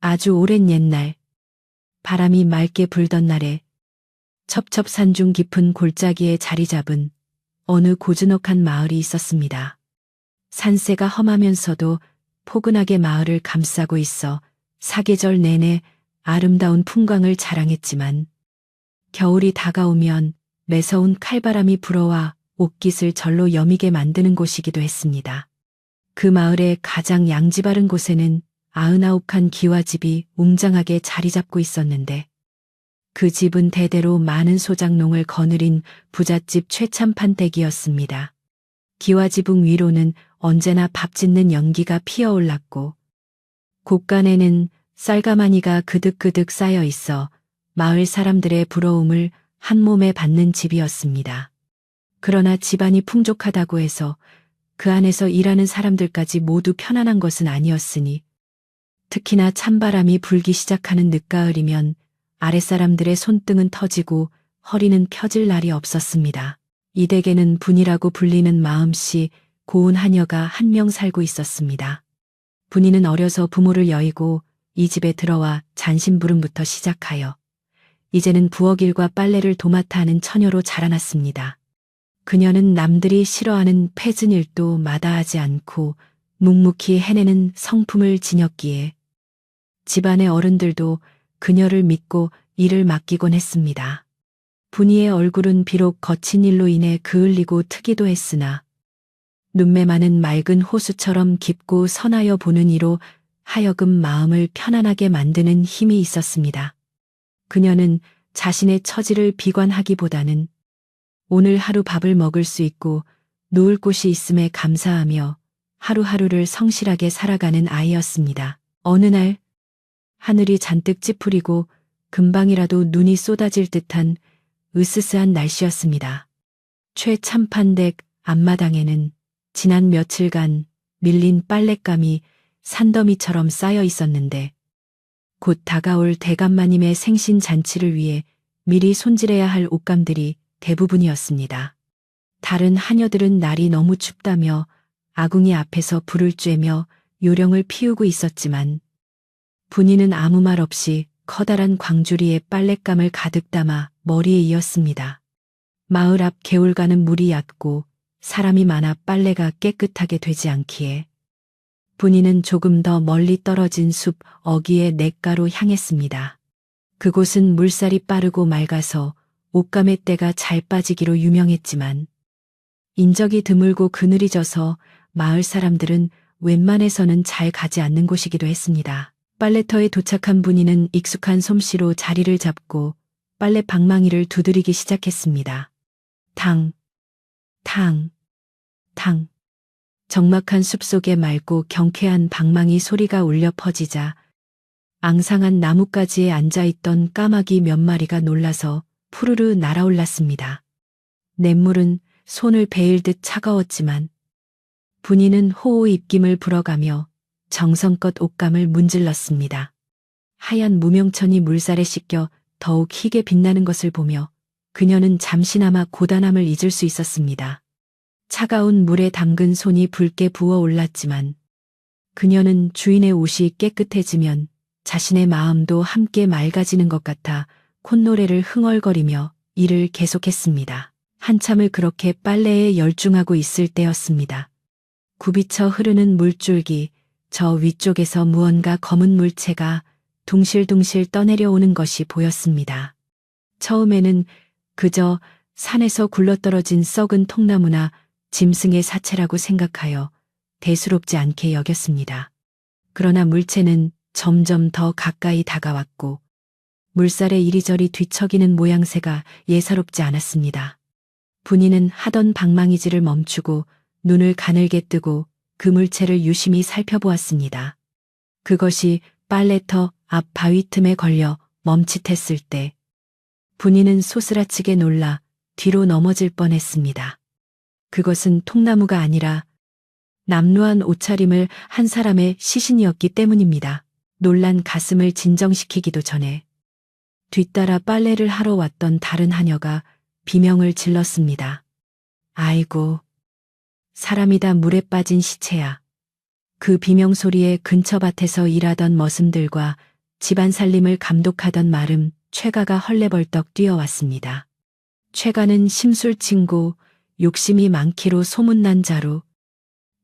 아주 오랜 옛날, 바람이 맑게 불던 날에 첩첩산중 깊은 골짜기에 자리 잡은 어느 고즈넉한 마을이 있었습니다. 산세가 험하면서도 포근하게 마을을 감싸고 있어 사계절 내내 아름다운 풍광을 자랑했지만 겨울이 다가오면 매서운 칼바람이 불어와 옷깃을 절로 여미게 만드는 곳이기도 했습니다. 그 마을의 가장 양지 바른 곳에는 99칸 기와집이 웅장하게 자리 잡고 있었는데 그 집은 대대로 많은 소작농을 거느린 부잣집 최참판댁이었습니다. 기와지붕 위로는 언제나 밥 짓는 연기가 피어올랐고 곳간에는 쌀가마니가 그득그득 쌓여 있어 마을 사람들의 부러움을 한 몸에 받는 집이었습니다. 그러나 집안이 풍족하다고 해서 그 안에서 일하는 사람들까지 모두 편안한 것은 아니었으니 특히나 찬바람이 불기 시작하는 늦가을이면 아랫사람들의 손등은 터지고 허리는 펴질 날이 없었습니다. 이 댁에는 분이라고 불리는 마음씨 고운 하녀가 한 명 살고 있었습니다. 분이는 어려서 부모를 여의고 이 집에 들어와 잔심부름부터 시작하여 이제는 부엌일과 빨래를 도맡아 하는 처녀로 자라났습니다. 그녀는 남들이 싫어하는 폐진 일도 마다하지 않고 묵묵히 해내는 성품을 지녔기에 집안의 어른들도 그녀를 믿고 일을 맡기곤 했습니다. 분이의 얼굴은 비록 거친 일로 인해 그을리고 트기도 했으나 눈매 많은 맑은 호수처럼 깊고 선하여 보는 이로 하여금 마음을 편안하게 만드는 힘이 있었습니다. 그녀는 자신의 처지를 비관하기보다는 오늘 하루 밥을 먹을 수 있고 누울 곳이 있음에 감사하며 하루하루를 성실하게 살아가는 아이였습니다. 어느 날 하늘이 잔뜩 찌푸리고 금방이라도 눈이 쏟아질 듯한 으스스한 날씨였습니다. 최참판댁 앞마당에는 지난 며칠간 밀린 빨랫감이 산더미처럼 쌓여 있었는데 곧 다가올 대감마님의 생신 잔치를 위해 미리 손질해야 할 옷감들이 대부분이었습니다. 다른 하녀들은 날이 너무 춥다며 아궁이 앞에서 불을 쬐며 요령을 피우고 있었지만 분이는 아무 말 없이 커다란 광주리에 빨랫감을 가득 담아 머리에 이었습니다. 마을 앞 개울가는 물이 얕고 사람이 많아 빨래가 깨끗하게 되지 않기에 분이는 조금 더 멀리 떨어진 숲 어귀의 냇가로 향했습니다. 그곳은 물살이 빠르고 맑아서 옷감의 때가 잘 빠지기로 유명했지만 인적이 드물고 그늘이 져서 마을 사람들은 웬만해서는 잘 가지 않는 곳이기도 했습니다. 빨래터에 도착한 분이는 익숙한 솜씨로 자리를 잡고 빨래 방망이를 두드리기 시작했습니다. 탕, 탕, 탕. 적막한 숲속에 맑고 경쾌한 방망이 소리가 울려 퍼지자 앙상한 나뭇가지에 앉아있던 까마귀 몇 마리가 놀라서 푸르르 날아올랐습니다. 냇물은 손을 베일 듯 차가웠지만 분이는 호호 입김을 불어가며 정성껏 옷감을 문질렀습니다. 하얀 무명천이 물살에 씻겨 더욱 희게 빛나는 것을 보며 그녀는 잠시나마 고단함을 잊을 수 있었습니다. 차가운 물에 담근 손이 붉게 부어올랐지만 그녀는 주인의 옷이 깨끗해지면 자신의 마음도 함께 맑아지는 것 같아 콧노래를 흥얼거리며 일을 계속했습니다. 한참을 그렇게 빨래에 열중하고 있을 때였습니다. 굽이쳐 흐르는 물줄기, 저 위쪽에서 무언가 검은 물체가 둥실둥실 떠내려오는 것이 보였습니다. 처음에는 그저 산에서 굴러떨어진 썩은 통나무나 짐승의 사체라고 생각하여 대수롭지 않게 여겼습니다. 그러나 물체는 점점 더 가까이 다가왔고 물살에 이리저리 뒤척이는 모양새가 예사롭지 않았습니다. 분이는 하던 방망이질을 멈추고 눈을 가늘게 뜨고 그 물체를 유심히 살펴보았습니다. 그것이 빨래터 앞 바위 틈에 걸려 멈칫했을 때 분이는 소스라치게 놀라 뒤로 넘어질 뻔했습니다. 그것은 통나무가 아니라 남루한 옷차림을 한 사람의 시신이었기 때문입니다. 놀란 가슴을 진정시키기도 전에 뒤따라 빨래를 하러 왔던 다른 하녀가 비명을 질렀습니다. 아이고, 사람이다 물에 빠진 시체야. 그 비명소리에 근처 밭에서 일하던 머슴들과 집안 살림을 감독하던 마름 최가가 헐레벌떡 뛰어왔습니다. 최가는 심술친고 욕심이 많기로 소문난 자로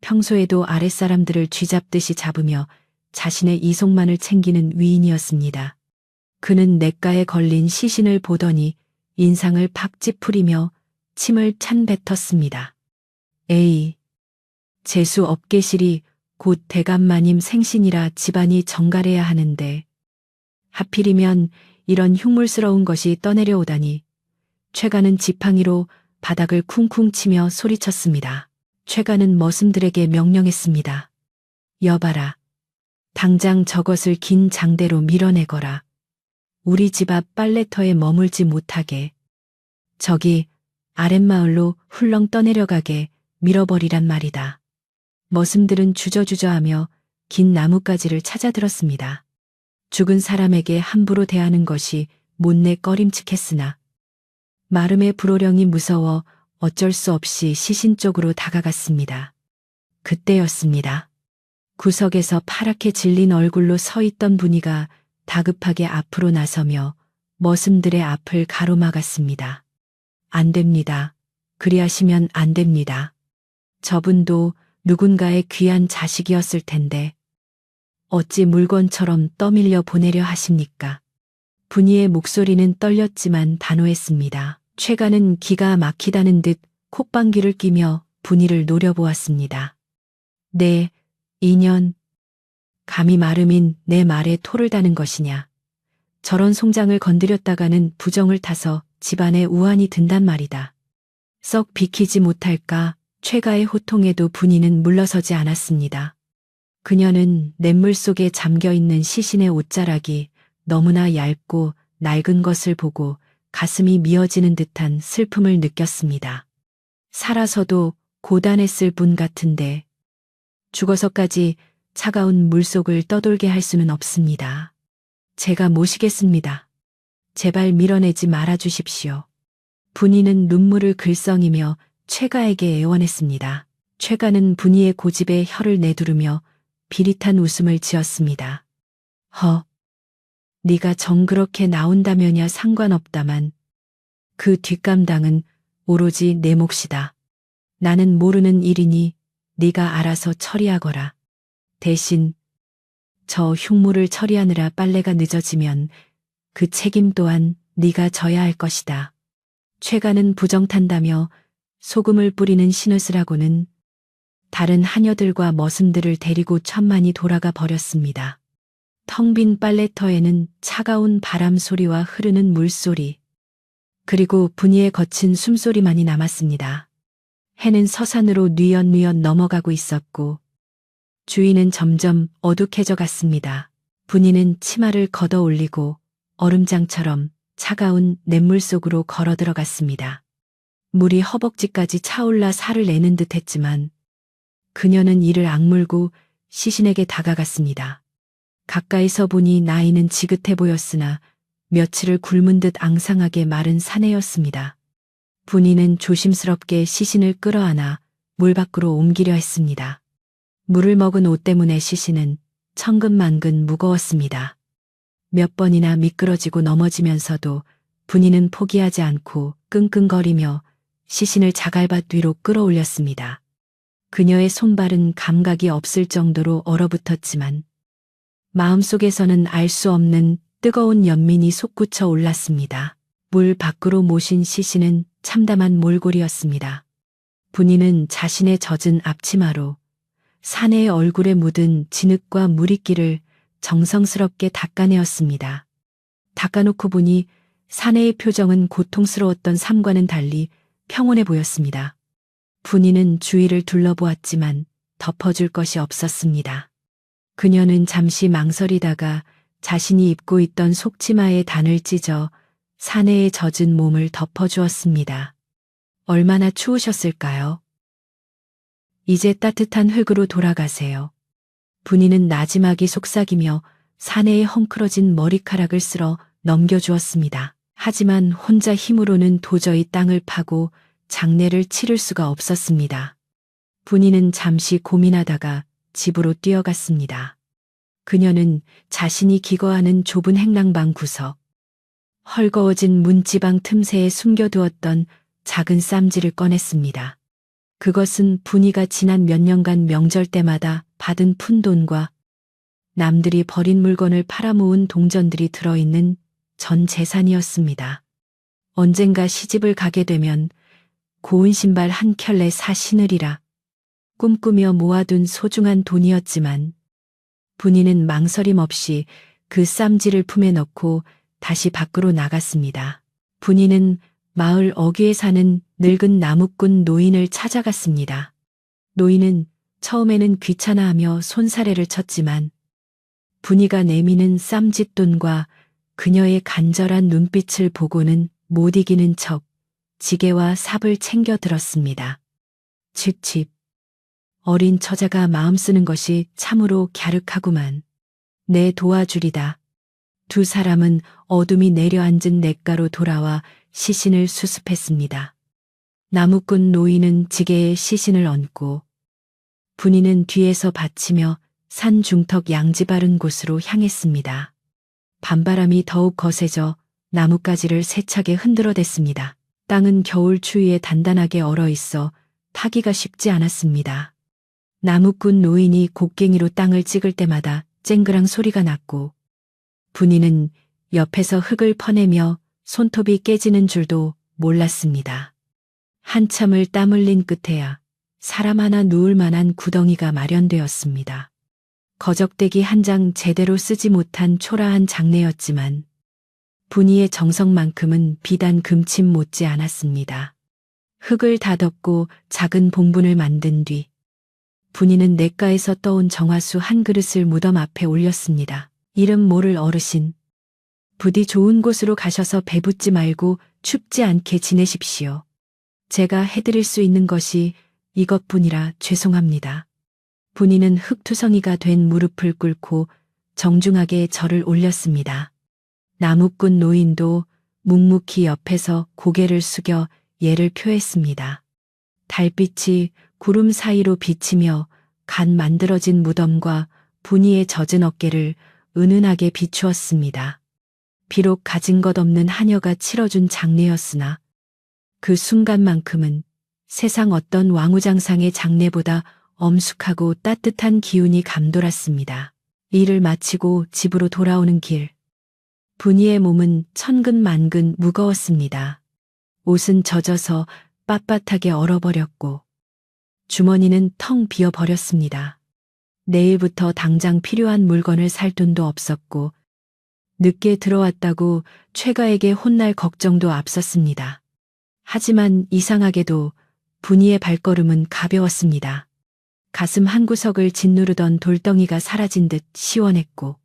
평소에도 아랫사람들을 쥐잡듯이 잡으며 자신의 이속만을 챙기는 위인이었습니다. 그는 냇가에 걸린 시신을 보더니 인상을 팍 찌푸리며 침을 찬 뱉었습니다. 에이, 재수 업계실이 곧 대감마님 생신이라 집안이 정갈해야 하는데 하필이면 이런 흉물스러운 것이 떠내려오다니. 최가는 지팡이로 바닥을 쿵쿵 치며 소리쳤습니다. 최가는 머슴들에게 명령했습니다. 여봐라. 당장 저것을 긴 장대로 밀어내거라. 우리 집 앞 빨래터에 머물지 못하게. 저기 아랫마을로 훌렁 떠내려가게 밀어버리란 말이다. 머슴들은 주저주저하며 긴 나뭇가지를 찾아들었습니다. 죽은 사람에게 함부로 대하는 것이 못내 꺼림칙했으나 마름의 불호령이 무서워 어쩔 수 없이 시신 쪽으로 다가갔습니다. 그때였습니다. 구석에서 파랗게 질린 얼굴로 서 있던 분이가 다급하게 앞으로 나서며 머슴들의 앞을 가로막았습니다. 안 됩니다. 그리하시면 안 됩니다. 저분도 누군가의 귀한 자식이었을 텐데 어찌 물건처럼 떠밀려 보내려 하십니까? 분이의 목소리는 떨렸지만 단호했습니다. 최가는 기가 막히다는 듯 콧방귀를 끼며 분이를 노려보았습니다. 네, 2년. 감히 마름인 내 말에 토를 다는 것이냐. 저런 송장을 건드렸다가는 부정을 타서 집안에 우환이 든단 말이다. 썩 비키지 못할까. 최가의 호통에도 분이는 물러서지 않았습니다. 그녀는 냇물 속에 잠겨있는 시신의 옷자락이 너무나 얇고 낡은 것을 보고 가슴이 미어지는 듯한 슬픔을 느꼈습니다. 살아서도 고단했을 분 같은데 죽어서까지 차가운 물속을 떠돌게 할 수는 없습니다. 제가 모시겠습니다. 제발 밀어내지 말아주십시오. 분이는 눈물을 글썽이며 최가에게 애원했습니다. 최가는 분이의 고집에 혀를 내두르며 비릿한 웃음을 지었습니다. 네가 정그렇게 나온다면야 상관없다만 그 뒷감당은 오로지 내 몫이다. 나는 모르는 일이니 네가 알아서 처리하거라. 대신 저 흉물을 처리하느라 빨래가 늦어지면 그 책임 또한 네가 져야 할 것이다. 최가는 부정탄다며 소금을 뿌리는 신옷을 하고는 다른 하녀들과 머슴들을 데리고 천만이 돌아가 버렸습니다. 텅 빈 빨래터에는 차가운 바람 소리와 흐르는 물소리, 그리고 분이의 거친 숨소리만이 남았습니다. 해는 서산으로 뉘엿뉘엿 넘어가고 있었고 주위는 점점 어둑해져 갔습니다. 분이는 치마를 걷어 올리고 얼음장처럼 차가운 냇물 속으로 걸어 들어갔습니다. 물이 허벅지까지 차올라 살을 내는 듯 했지만 그녀는 이를 악물고 시신에게 다가갔습니다. 가까이서 보니 나이는 지긋해 보였으나 며칠을 굶은 듯 앙상하게 마른 사내였습니다. 분이는 조심스럽게 시신을 끌어안아 물 밖으로 옮기려 했습니다. 물을 먹은 옷 때문에 시신은 천근만근 무거웠습니다. 몇 번이나 미끄러지고 넘어지면서도 분이는 포기하지 않고 끙끙거리며 시신을 자갈밭 위로 끌어올렸습니다. 그녀의 손발은 감각이 없을 정도로 얼어붙었지만 마음속에서는 알 수 없는 뜨거운 연민이 솟구쳐 올랐습니다. 물 밖으로 모신 시신은 참담한 몰골이었습니다. 분이는 자신의 젖은 앞치마로 사내의 얼굴에 묻은 진흙과 물이끼를 정성스럽게 닦아내었습니다. 닦아놓고 보니 사내의 표정은 고통스러웠던 삶과는 달리 평온해 보였습니다. 분이는 주위를 둘러보았지만 덮어줄 것이 없었습니다. 그녀는 잠시 망설이다가 자신이 입고 있던 속치마의 단을 찢어 사내의 젖은 몸을 덮어주었습니다. 얼마나 추우셨을까요? 이제 따뜻한 흙으로 돌아가세요. 분이는 나지막이 속삭이며 사내의 헝클어진 머리카락을 쓸어 넘겨주었습니다. 하지만 혼자 힘으로는 도저히 땅을 파고 장례를 치를 수가 없었습니다. 분이는 잠시 고민하다가 집으로 뛰어갔습니다. 그녀는 자신이 기거하는 좁은 행랑방 구석, 헐거워진 문지방 틈새에 숨겨두었던 작은 쌈지를 꺼냈습니다. 그것은 분이가 지난 몇 년간 명절 때마다 받은 푼돈과 남들이 버린 물건을 팔아모은 동전들이 들어있는 전 재산이었습니다. 언젠가 시집을 가게 되면 고운 신발 한 켤레 사 신으리라 꿈꾸며 모아둔 소중한 돈이었지만 분이는 망설임 없이 그 쌈지를 품에 넣고 다시 밖으로 나갔습니다. 분이는 마을 어귀에 사는 늙은 나무꾼 노인을 찾아갔습니다. 노인은 처음에는 귀찮아하며 손사래를 쳤지만 분이가 내미는 쌈짓돈과 그녀의 간절한 눈빛을 보고는 못 이기는 척 지게와 삽을 챙겨 들었습니다. 칡칡. 어린 처자가 마음 쓰는 것이 참으로 갸륵하구만. 내 도와주리다. 두 사람은 어둠이 내려앉은 냇가로 돌아와 시신을 수습했습니다. 나무꾼 노인은 지게에 시신을 얹고 분이는 뒤에서 받치며 산 중턱 양지 바른 곳으로 향했습니다. 밤바람이 더욱 거세져 나뭇가지를 세차게 흔들어댔습니다. 땅은 겨울 추위에 단단하게 얼어있어 타기가 쉽지 않았습니다. 나무꾼 노인이 곡괭이로 땅을 찍을 때마다 쨍그랑 소리가 났고 분이는 옆에서 흙을 퍼내며 손톱이 깨지는 줄도 몰랐습니다. 한참을 땀 흘린 끝에야 사람 하나 누울 만한 구덩이가 마련되었습니다. 거적대기 한 장 제대로 쓰지 못한 초라한 장내였지만 분이의 정성만큼은 비단 금침 못지 않았습니다. 흙을 다덮고 작은 봉분을 만든 뒤 분이는 냇가에서 떠온 정화수 한 그릇을 무덤 앞에 올렸습니다. 이름 모를 어르신, 부디 좋은 곳으로 가셔서 배붓지 말고 춥지 않게 지내십시오. 제가 해드릴 수 있는 것이 이것뿐이라 죄송합니다. 분이는 흙투성이가 된 무릎을 꿇고 정중하게 절을 올렸습니다. 나무꾼 노인도 묵묵히 옆에서 고개를 숙여 예를 표했습니다. 달빛이 구름 사이로 비치며 갓 만들어진 무덤과 분이의 젖은 어깨를 은은하게 비추었습니다. 비록 가진 것 없는 하녀가 치러준 장례였으나 그 순간만큼은 세상 어떤 왕우장상의 장례보다 엄숙하고 따뜻한 기운이 감돌았습니다. 일을 마치고 집으로 돌아오는 길. 분이의 몸은 천근만근 무거웠습니다. 옷은 젖어서 빳빳하게 얼어버렸고 주머니는 텅 비어버렸습니다. 내일부터 당장 필요한 물건을 살 돈도 없었고 늦게 들어왔다고 최가에게 혼날 걱정도 앞섰습니다. 하지만 이상하게도 분이의 발걸음은 가벼웠습니다. 가슴 한구석을 짓누르던 돌덩이가 사라진 듯 시원했고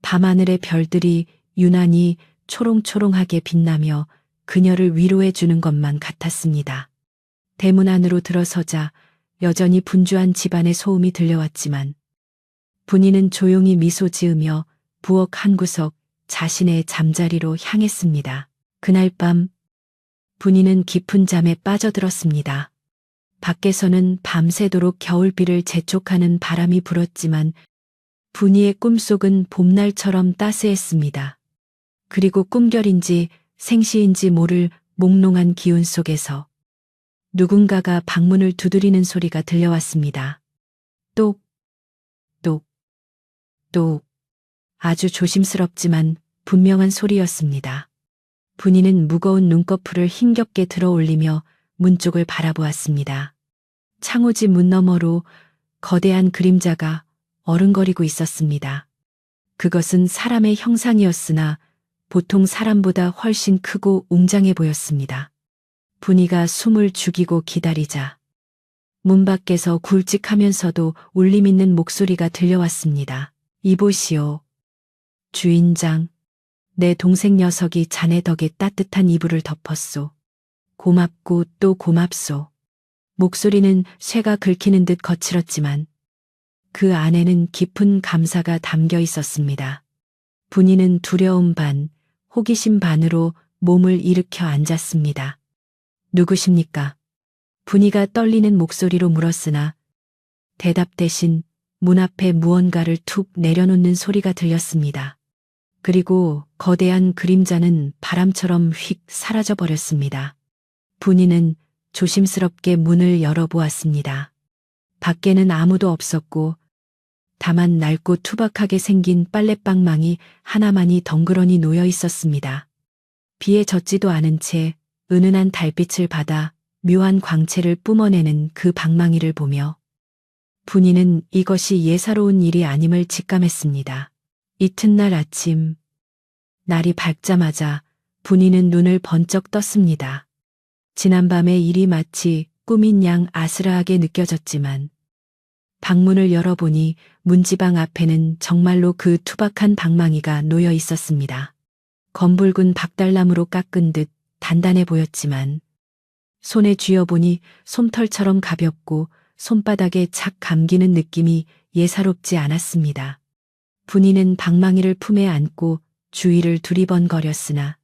밤하늘의 별들이 유난히 초롱초롱하게 빛나며 그녀를 위로해 주는 것만 같았습니다. 대문 안으로 들어서자 여전히 분주한 집안의 소음이 들려왔지만 분이는 조용히 미소 지으며 부엌 한 구석 자신의 잠자리로 향했습니다. 그날 밤 분이는 깊은 잠에 빠져들었습니다. 밖에서는 밤새도록 겨울비를 재촉하는 바람이 불었지만 분이의 꿈속은 봄날처럼 따스했습니다. 그리고 꿈결인지 생시인지 모를 몽롱한 기운 속에서 누군가가 방문을 두드리는 소리가 들려왔습니다. 똑, 똑, 똑. 아주 조심스럽지만 분명한 소리였습니다. 분이는 무거운 눈꺼풀을 힘겹게 들어 올리며 문 쪽을 바라보았습니다. 창호지 문 너머로 거대한 그림자가 어른거리고 있었습니다. 그것은 사람의 형상이었으나 보통 사람보다 훨씬 크고 웅장해 보였습니다. 분이가 숨을 죽이고 기다리자 문 밖에서 굵직하면서도 울림 있는 목소리가 들려왔습니다. 이보시오. 주인장, 내 동생 녀석이 자네 덕에 따뜻한 이불을 덮었소. 고맙고 또 고맙소. 목소리는 쇠가 긁히는 듯 거칠었지만 그 안에는 깊은 감사가 담겨 있었습니다. 분이는 두려움 반, 호기심 반으로 몸을 일으켜 앉았습니다. 누구십니까? 분이가 떨리는 목소리로 물었으나 대답 대신 문 앞에 무언가를 툭 내려놓는 소리가 들렸습니다. 그리고 거대한 그림자는 바람처럼 휙 사라져 버렸습니다. 분이는 조심스럽게 문을 열어보았습니다. 밖에는 아무도 없었고 다만 낡고 투박하게 생긴 빨랫방망이 하나만이 덩그러니 놓여 있었습니다. 비에 젖지도 않은 채 은은한 달빛을 받아 묘한 광채를 뿜어내는 그 방망이를 보며 분이는 이것이 예사로운 일이 아님을 직감했습니다. 이튿날 아침, 날이 밝자마자 분이는 눈을 번쩍 떴습니다. 지난밤의 일이 마치 꿈인 양 아스라하게 느껴졌지만 방문을 열어보니 문지방 앞에는 정말로 그 투박한 방망이가 놓여 있었습니다. 검붉은 박달나무로 깎은 듯 단단해 보였지만 손에 쥐어보니 솜털처럼 가볍고 손바닥에 착 감기는 느낌이 예사롭지 않았습니다. 분이는 방망이를 품에 안고 주위를 두리번거렸으나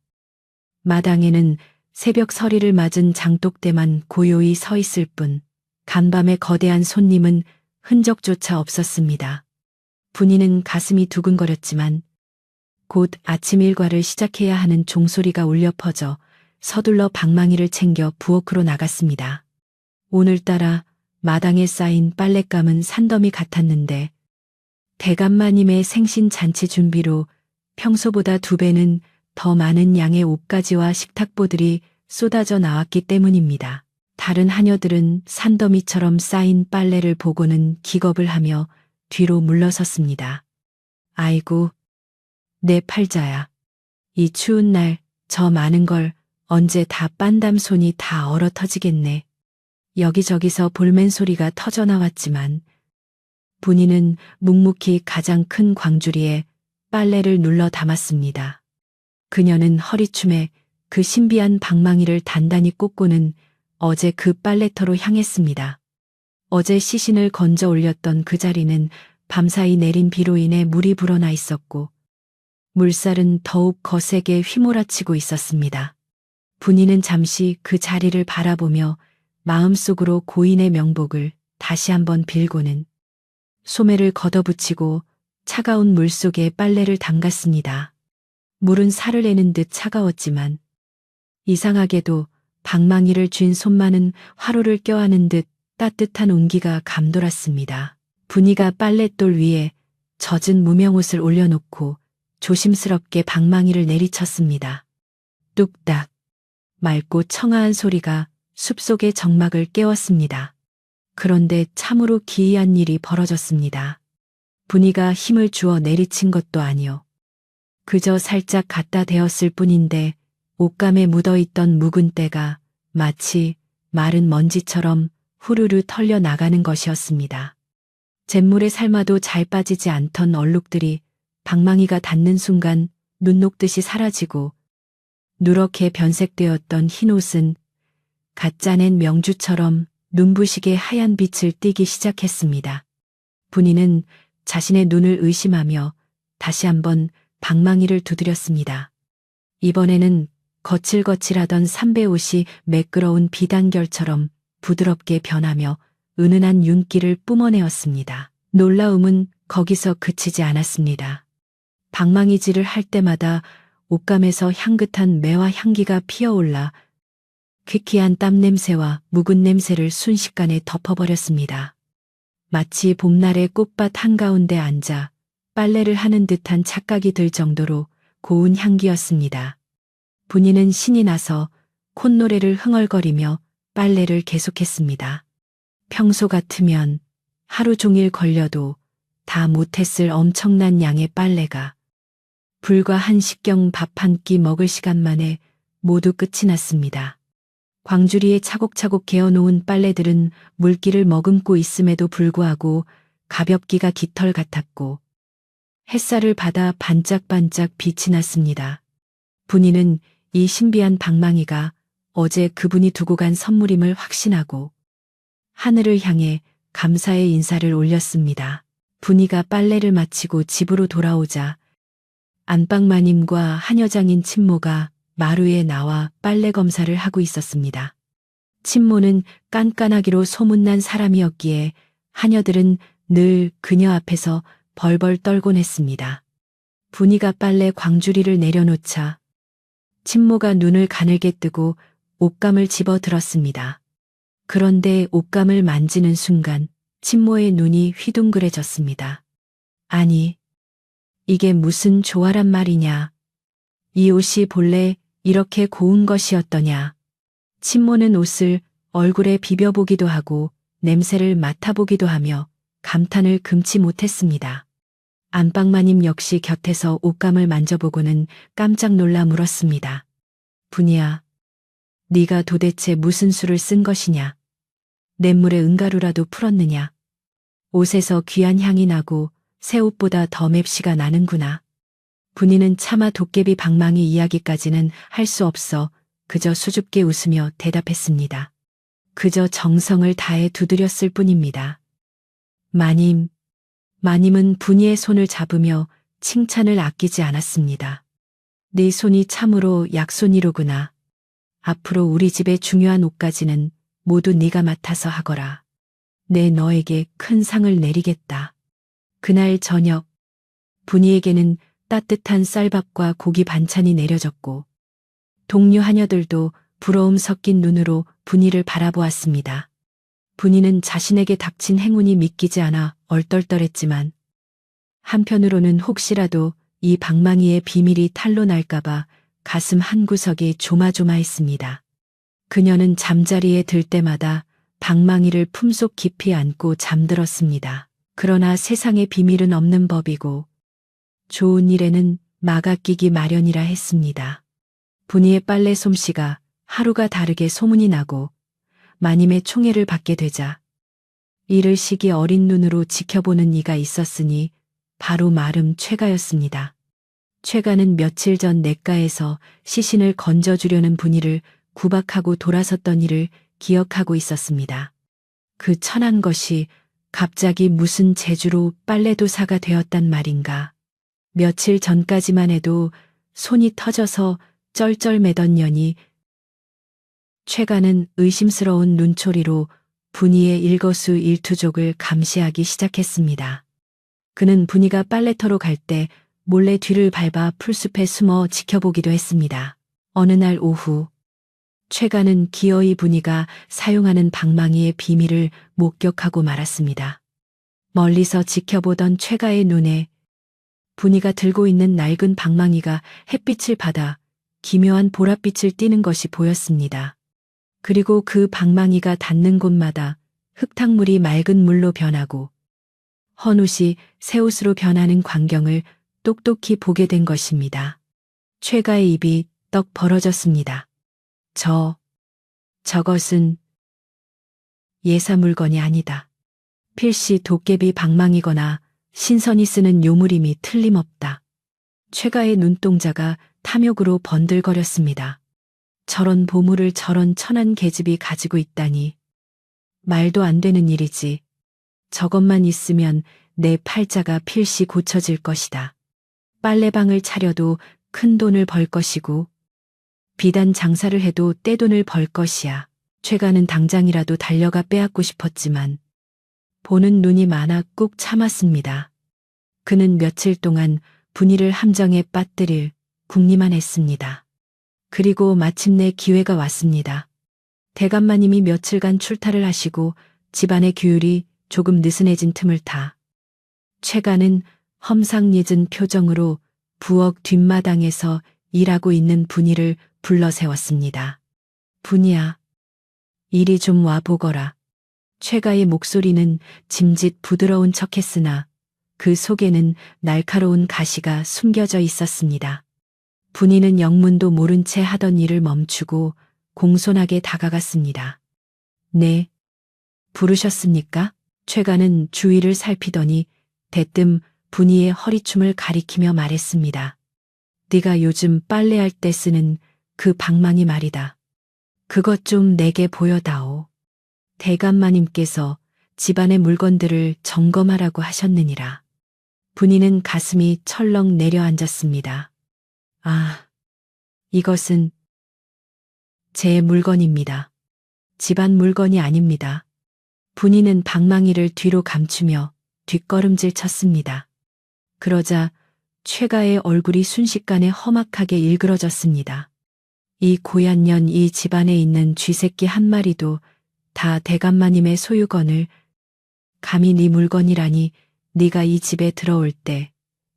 마당에는 새벽 서리를 맞은 장독대만 고요히 서 있을 뿐 간밤의 거대한 손님은 흔적조차 없었습니다. 분이는 가슴이 두근거렸지만 곧 아침 일과를 시작해야 하는 종소리가 울려 퍼져 서둘러 방망이를 챙겨 부엌으로 나갔습니다. 오늘따라 마당에 쌓인 빨랫감은 산더미 같았는데 대감마님의 생신 잔치 준비로 평소보다 2배는 더 많은 양의 옷가지와 식탁보들이 쏟아져 나왔기 때문입니다. 다른 하녀들은 산더미처럼 쌓인 빨래를 보고는 기겁을 하며 뒤로 물러섰습니다. 아이고, 내 팔자야. 이 추운 날 저 많은 걸 언제 다 빤담 손이 다 얼어 터지겠네. 여기저기서 볼멘 소리가 터져 나왔지만 분이는 묵묵히 가장 큰 광주리에 빨래를 눌러 담았습니다. 그녀는 허리춤에 그 신비한 방망이를 단단히 꽂고는 어제 그 빨래터로 향했습니다. 어제 시신을 건져 올렸던 그 자리는 밤사이 내린 비로 인해 물이 불어나 있었고 물살은 더욱 거세게 휘몰아치고 있었습니다. 분이는 잠시 그 자리를 바라보며 마음속으로 고인의 명복을 다시 한번 빌고는 소매를 걷어붙이고 차가운 물 속에 빨래를 담갔습니다. 물은 살을 내는 듯 차가웠지만 이상하게도 방망이를 쥔 손만은 화로를 껴안은 듯 따뜻한 온기가 감돌았습니다. 분이가 빨랫돌 위에 젖은 무명옷을 올려놓고 조심스럽게 방망이를 내리쳤습니다. 뚝딱 맑고 청아한 소리가 숲속의 정막을 깨웠습니다. 그런데 참으로 기이한 일이 벌어졌습니다. 분이가 힘을 주어 내리친 것도 아니요. 그저 살짝 갖다 대었을 뿐인데 옷감에 묻어있던 묵은 때가 마치 마른 먼지처럼 후루루 털려 나가는 것이었습니다. 잿물에 삶아도 잘 빠지지 않던 얼룩들이 방망이가 닿는 순간 눈 녹듯이 사라지고 누렇게 변색되었던 흰옷은 갓 짜낸 명주처럼 눈부시게 하얀 빛을 띠기 시작했습니다. 분이는 자신의 눈을 의심하며 다시 한번 방망이를 두드렸습니다. 이번에는 거칠거칠하던 삼배옷이 매끄러운 비단결처럼 부드럽게 변하며 은은한 윤기를 뿜어내었습니다. 놀라움은 거기서 그치지 않았습니다. 방망이질을 할 때마다 옷감에서 향긋한 매화 향기가 피어올라 퀴퀴한 땀 냄새와 묵은 냄새를 순식간에 덮어버렸습니다. 마치 봄날의 꽃밭 한가운데 앉아 빨래를 하는 듯한 착각이 들 정도로 고운 향기였습니다. 분이는 신이 나서 콧노래를 흥얼거리며 빨래를 계속했습니다. 평소 같으면 하루 종일 걸려도 다 못했을 엄청난 양의 빨래가 불과 1시경 밥 한 끼 먹을 시간 만에 모두 끝이 났습니다. 광주리에 차곡차곡 개어놓은 빨래들은 물기를 머금고 있음에도 불구하고 가볍기가 깃털 같았고 햇살을 받아 반짝반짝 빛이 났습니다. 분이는 이 신비한 방망이가 어제 그분이 두고 간 선물임을 확신하고 하늘을 향해 감사의 인사를 올렸습니다. 분이가 빨래를 마치고 집으로 돌아오자 안방마님과 한여장인 친모가 마루에 나와 빨래 검사를 하고 있었습니다. 친모는 깐깐하기로 소문난 사람이었기에 하녀들은 늘 그녀 앞에서 벌벌 떨곤 했습니다. 분이가 빨래 광주리를 내려놓자 친모가 눈을 가늘게 뜨고 옷감을 집어 들었습니다. 그런데 옷감을 만지는 순간 친모의 눈이 휘둥그레졌습니다. 아니, 이게 무슨 조화란 말이냐. 이 옷이 본래 이렇게 고운 것이었더냐. 친모는 옷을 얼굴에 비벼보기도 하고 냄새를 맡아보기도 하며 감탄을 금치 못했습니다. 안방마님 역시 곁에서 옷감을 만져보고는 깜짝 놀라 물었습니다. 분이야, 네가 도대체 무슨 수를 쓴 것이냐? 냇물에 은가루라도 풀었느냐? 옷에서 귀한 향이 나고 새 옷보다 더 맵시가 나는구나. 분이는 차마 도깨비 방망이 이야기까지는 할 수 없어 그저 수줍게 웃으며 대답했습니다. 그저 정성을 다해 두드렸을 뿐입니다. 마님은 분이의 손을 잡으며 칭찬을 아끼지 않았습니다. 네 손이 참으로 약손이로구나. 앞으로 우리 집의 중요한 옷까지는 모두 네가 맡아서 하거라. 내 너에게 큰 상을 내리겠다. 그날 저녁 분이에게는 따뜻한 쌀밥과 고기 반찬이 내려졌고 동료 하녀들도 부러움 섞인 눈으로 분이를 바라보았습니다. 분이는 자신에게 닥친 행운이 믿기지 않아 얼떨떨했지만 한편으로는 혹시라도 이 방망이의 비밀이 탄로날까봐 가슴 한구석이 조마조마했습니다. 그녀는 잠자리에 들 때마다 방망이를 품속 깊이 안고 잠들었습니다. 그러나 세상에 비밀은 없는 법이고 좋은 일에는 막아 끼기 마련이라 했습니다. 분이의 빨래 솜씨가 하루가 다르게 소문이 나고 마님의 총애를 받게 되자 이를 시기 어린 눈으로 지켜보는 이가 있었으니 바로 마름 최가였습니다. 최가는 며칠 전 냇가에서 시신을 건져주려는 분이를 구박하고 돌아섰던 일을 기억하고 있었습니다. 그 천한 것이 갑자기 무슨 재주로 빨래도사가 되었단 말인가. 며칠 전까지만 해도 손이 터져서 쩔쩔매던 년이 최가는 의심스러운 눈초리로 분이의 일거수일투족을 감시하기 시작했습니다. 그는 분이가 빨래터로 갈 때 몰래 뒤를 밟아 풀숲에 숨어 지켜보기도 했습니다. 어느 날 오후 최가는 기어이 분이가 사용하는 방망이의 비밀을 목격하고 말았습니다. 멀리서 지켜보던 최가의 눈에 분이가 들고 있는 낡은 방망이가 햇빛을 받아 기묘한 보랏빛을 띠는 것이 보였습니다. 그리고 그 방망이가 닿는 곳마다 흙탕물이 맑은 물로 변하고 헌옷이 새 옷으로 변하는 광경을 똑똑히 보게 된 것입니다. 최가의 입이 떡 벌어졌습니다. 저것은 예사 물건이 아니다. 필시 도깨비 방망이거나 신선이 쓰는 요물임이 틀림없다. 최가의 눈동자가 탐욕으로 번들거렸습니다. 저런 보물을 저런 천한 계집이 가지고 있다니. 말도 안 되는 일이지. 저것만 있으면 내 팔자가 필시 고쳐질 것이다. 빨래방을 차려도 큰 돈을 벌 것이고 비단 장사를 해도 떼돈을 벌 것이야. 최가는 당장이라도 달려가 빼앗고 싶었지만 보는 눈이 많아 꾹 참았습니다. 그는 며칠 동안 분이를 함정에 빠뜨릴 궁리만 했습니다. 그리고 마침내 기회가 왔습니다. 대감마님이 며칠간 출타를 하시고 집안의 규율이 조금 느슨해진 틈을 타 최가는 험상궂은 표정으로 부엌 뒷마당에서 일하고 있는 분이를 불러 세웠습니다. 분이야, 이리 좀 와보거라. 최가의 목소리는 짐짓 부드러운 척했으나 그 속에는 날카로운 가시가 숨겨져 있었습니다. 분이는 영문도 모른 채 하던 일을 멈추고 공손하게 다가갔습니다. 네, 부르셨습니까? 최가는 주위를 살피더니 대뜸 분이의 허리춤을 가리키며 말했습니다. 네가 요즘 빨래할 때 쓰는 그 방망이 말이다. 그것 좀 내게 보여다오. 대감마님께서 집안의 물건들을 점검하라고 하셨느니라. 분이는 가슴이 철렁 내려앉았습니다. 아, 이것은 제 물건입니다. 집안 물건이 아닙니다. 분이는 방망이를 뒤로 감추며 뒷걸음질 쳤습니다. 그러자 최가의 얼굴이 순식간에 험악하게 일그러졌습니다. 이 고얀 년 이 집안에 있는 쥐새끼 한 마리도 다 대감마님의 소유건을 감히 네 물건이라니 네가 이 집에 들어올 때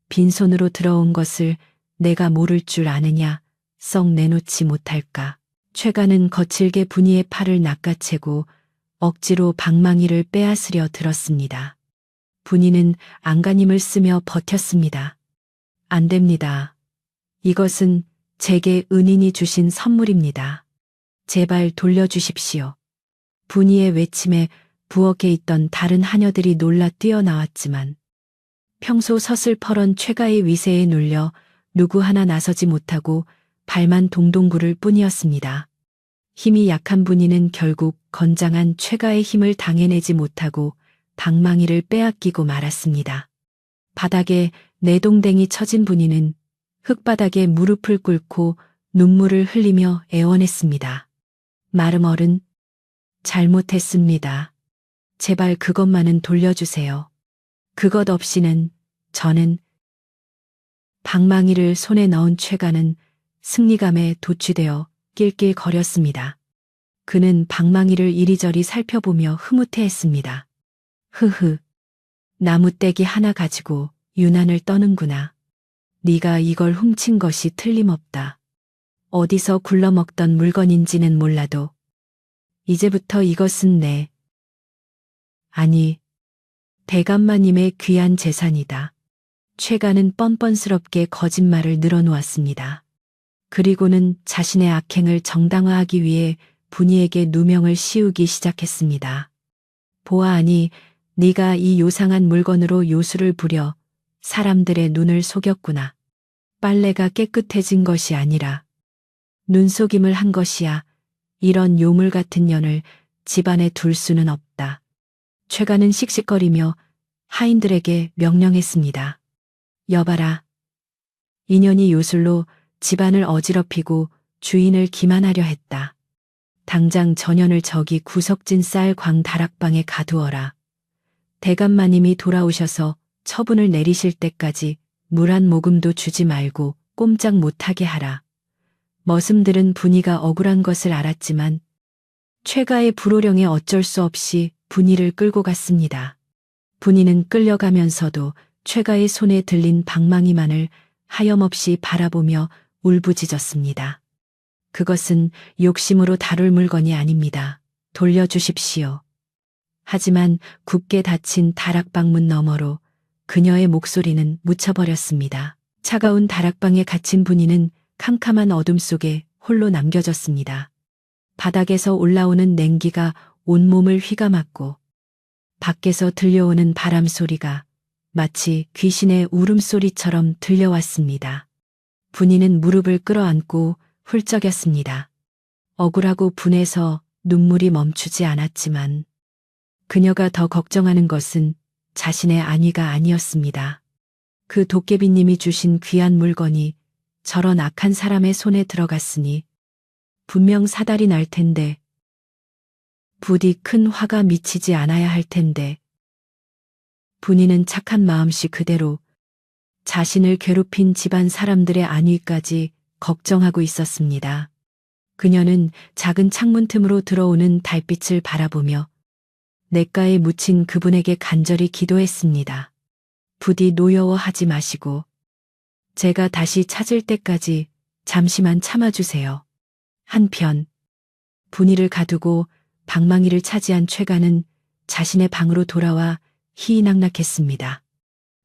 빈손으로 들어온 것을 내가 모를 줄 아느냐 썩 내놓지 못할까. 최가는 거칠게 분이의 팔을 낚아채고 억지로 방망이를 빼앗으려 들었습니다. 분이는 안간힘을 쓰며 버텼습니다. 안 됩니다. 이것은 제게 은인이 주신 선물입니다. 제발 돌려주십시오. 분이의 외침에 부엌에 있던 다른 하녀들이 놀라 뛰어나왔지만 평소 서슬퍼런 최가의 위세에 눌려 누구 하나 나서지 못하고 발만 동동 구를 뿐이었습니다. 힘이 약한 분이는 결국 건장한 최가의 힘을 당해내지 못하고 방망이를 빼앗기고 말았습니다. 바닥에 내동댕이 처진 분이는 흙바닥에 무릎을 꿇고 눈물을 흘리며 애원했습니다. 마름어른, 잘못했습니다. 제발 그것만은 돌려주세요. 그것 없이는 저는. 방망이를 손에 넣은 최가는 승리감에 도취되어 낄낄거렸습니다. 그는 방망이를 이리저리 살펴보며 흐뭇해했습니다. 흐흐, 나무떼기 하나 가지고 유난을 떠는구나. 네가 이걸 훔친 것이 틀림없다. 어디서 굴러먹던 물건인지는 몰라도 이제부터 이것은 아니, 대감마님의 귀한 재산이다. 최가는 뻔뻔스럽게 거짓말을 늘어놓았습니다. 그리고는 자신의 악행을 정당화하기 위해 분이에게 누명을 씌우기 시작했습니다. 보아하니 네가 이 요상한 물건으로 요술을 부려 사람들의 눈을 속였구나. 빨래가 깨끗해진 것이 아니라 눈속임을 한 것이야. 이런 요물 같은 년을 집안에 둘 수는 없다. 최가는 씩씩거리며 하인들에게 명령했습니다. 여봐라. 인연이 요술로 집안을 어지럽히고 주인을 기만하려 했다. 당장 전현을 저기 구석진 쌀 광 다락방에 가두어라. 대감마님이 돌아오셔서 처분을 내리실 때까지 물 한 모금도 주지 말고 꼼짝 못하게 하라. 머슴들은 분이가 억울한 것을 알았지만 최가의 불호령에 어쩔 수 없이 분이를 끌고 갔습니다. 분이는 끌려가면서도 최가의 손에 들린 방망이만을 하염없이 바라보며 울부짖었습니다. 그것은 욕심으로 다룰 물건이 아닙니다. 돌려주십시오. 하지만 굳게 닫힌 다락방 문 너머로 그녀의 목소리는 묻혀버렸습니다. 차가운 다락방에 갇힌 분이는 캄캄한 어둠 속에 홀로 남겨졌습니다. 바닥에서 올라오는 냉기가 온몸을 휘감았고 밖에서 들려오는 바람 소리가 마치 귀신의 울음소리처럼 들려왔습니다. 분이는 무릎을 끌어안고 훌쩍였습니다. 억울하고 분해서 눈물이 멈추지 않았지만 그녀가 더 걱정하는 것은 자신의 안위가 아니었습니다. 그 도깨비님이 주신 귀한 물건이 저런 악한 사람의 손에 들어갔으니 분명 사달이 날 텐데 부디 큰 화가 미치지 않아야 할 텐데 분이는 착한 마음씨 그대로 자신을 괴롭힌 집안 사람들의 안위까지 걱정하고 있었습니다. 그녀는 작은 창문 틈으로 들어오는 달빛을 바라보며 냇가에 묻힌 그분에게 간절히 기도했습니다. 부디 노여워하지 마시고 제가 다시 찾을 때까지 잠시만 참아주세요. 한편 분이를 가두고 방망이를 차지한 최가는 자신의 방으로 돌아와 희희낙낙했습니다.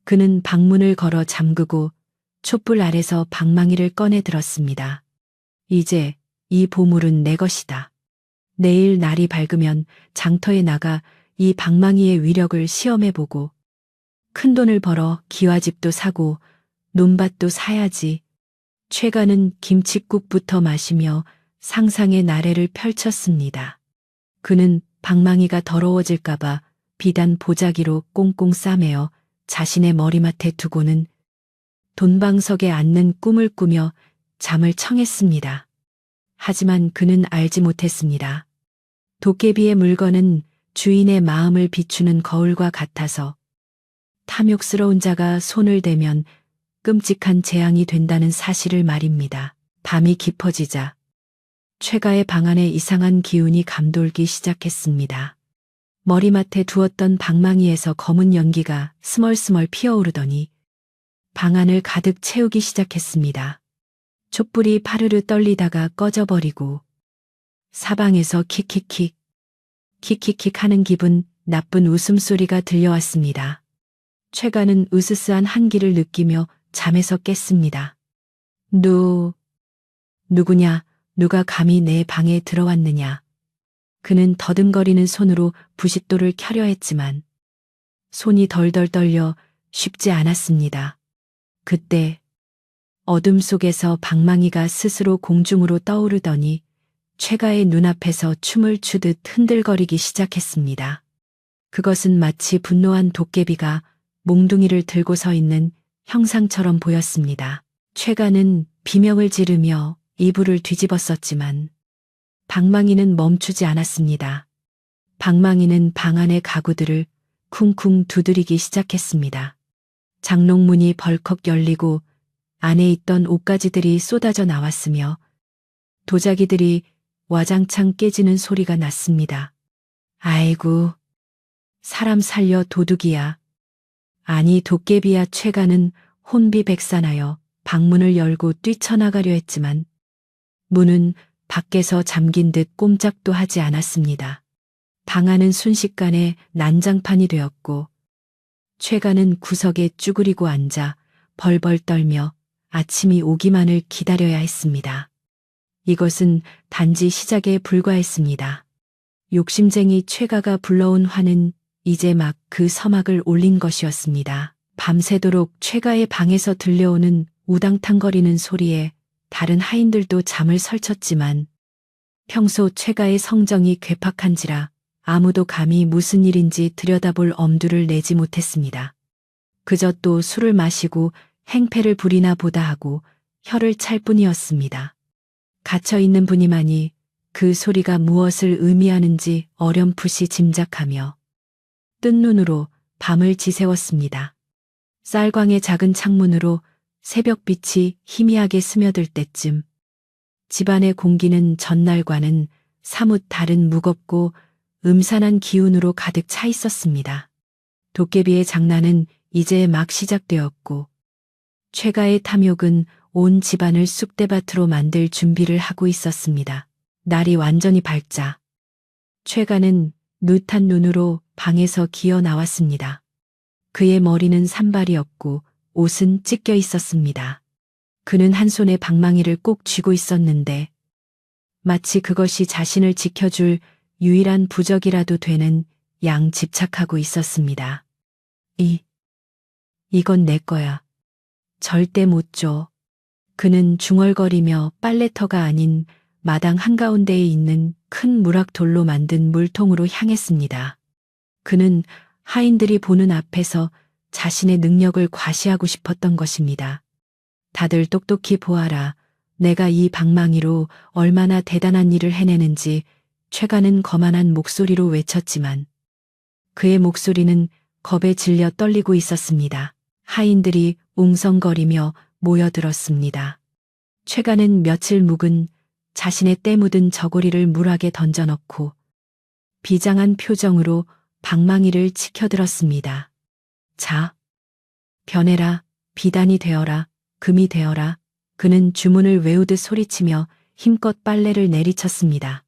그는 방문을 걸어 잠그고 촛불 아래서 방망이를 꺼내 들었습니다. 이제 이 보물은 내 것이다. 내일 날이 밝으면 장터에 나가 이 방망이의 위력을 시험해보고 큰돈을 벌어 기와집도 사고 논밭도 사야지. 최가는 김칫국부터 마시며 상상의 나래를 펼쳤습니다. 그는 방망이가 더러워질까봐 비단 보자기로 꽁꽁 싸매어 자신의 머리맡에 두고는 돈방석에 앉는 꿈을 꾸며 잠을 청했습니다. 하지만 그는 알지 못했습니다. 도깨비의 물건은 주인의 마음을 비추는 거울과 같아서 탐욕스러운 자가 손을 대면 끔찍한 재앙이 된다는 사실을 말입니다. 밤이 깊어지자 최가의 방 안에 이상한 기운이 감돌기 시작했습니다. 머리맡에 두었던 방망이에서 검은 연기가 스멀스멀 피어오르더니 방 안을 가득 채우기 시작했습니다. 촛불이 파르르 떨리다가 꺼져버리고 사방에서 킥킥킥 킥킥킥 하는 기분 나쁜 웃음소리가 들려왔습니다. 최가는 으스스한 한기를 느끼며 잠에서 깼습니다. 누구냐, 누가 감히 내 방에 들어왔느냐. 그는 더듬거리는 손으로 부싯돌을 켜려 했지만 손이 덜덜 떨려 쉽지 않았습니다. 그때 어둠 속에서 방망이가 스스로 공중으로 떠오르더니 최가의 눈앞에서 춤을 추듯 흔들거리기 시작했습니다. 그것은 마치 분노한 도깨비가 몽둥이를 들고 서 있는 형상처럼 보였습니다. 최가는 비명을 지르며 이불을 뒤집었었지만 방망이는 멈추지 않았습니다. 방망이는 방 안의 가구들을 쿵쿵 두드리기 시작했습니다. 장롱문이 벌컥 열리고 안에 있던 옷가지들이 쏟아져 나왔으며 도자기들이 와장창 깨지는 소리가 났습니다. 아이고, 사람 살려 도둑이야. 아니 도깨비야. 최가는 혼비백산하여 방문을 열고 뛰쳐나가려 했지만 문은 밖에서 잠긴 듯 꼼짝도 하지 않았습니다. 방 안은 순식간에 난장판이 되었고 최가는 구석에 쭈그리고 앉아 벌벌 떨며 아침이 오기만을 기다려야 했습니다. 이것은 단지 시작에 불과했습니다. 욕심쟁이 최가가 불러온 화는 이제 막 그 서막을 올린 것이었습니다. 밤새도록 최가의 방에서 들려오는 우당탕거리는 소리에 다른 하인들도 잠을 설쳤지만 평소 최가의 성정이 괴팍한지라 아무도 감히 무슨 일인지 들여다볼 엄두를 내지 못했습니다. 그저 또 술을 마시고 행패를 부리나 보다 하고 혀를 찰 뿐이었습니다. 갇혀있는 분이만이 그 소리가 무엇을 의미하는지 어렴풋이 짐작하며 뜬 눈으로 밤을 지새웠습니다. 쌀광의 작은 창문으로 새벽빛이 희미하게 스며들 때쯤 집안의 공기는 전날과는 사뭇 다른 무겁고 음산한 기운으로 가득 차 있었습니다. 도깨비의 장난은 이제 막 시작되었고 최가의 탐욕은 온 집안을 쑥대밭으로 만들 준비를 하고 있었습니다. 날이 완전히 밝자 최가는 느탄 눈으로 방에서 기어 나왔습니다. 그의 머리는 산발이었고 옷은 찢겨 있었습니다. 그는 한 손에 방망이를 꼭 쥐고 있었는데 마치 그것이 자신을 지켜줄 유일한 부적이라도 되는 양 집착하고 있었습니다. 이건 내 거야. 절대 못 줘. 그는 중얼거리며 빨래터가 아닌 마당 한가운데에 있는 큰 무락돌로 만든 물통으로 향했습니다. 그는 하인들이 보는 앞에서 자신의 능력을 과시하고 싶었던 것입니다. 다들 똑똑히 보아라. 내가 이 방망이로 얼마나 대단한 일을 해내는지. 최가는 거만한 목소리로 외쳤지만 그의 목소리는 겁에 질려 떨리고 있었습니다. 하인들이 웅성거리며 모여들었습니다. 최가는 며칠 묵은 자신의 때 묻은 저고리를 물하게 던져넣고 비장한 표정으로 방망이를 치켜들었습니다. 자, 변해라, 비단이 되어라, 금이 되어라. 그는 주문을 외우듯 소리치며 힘껏 빨래를 내리쳤습니다.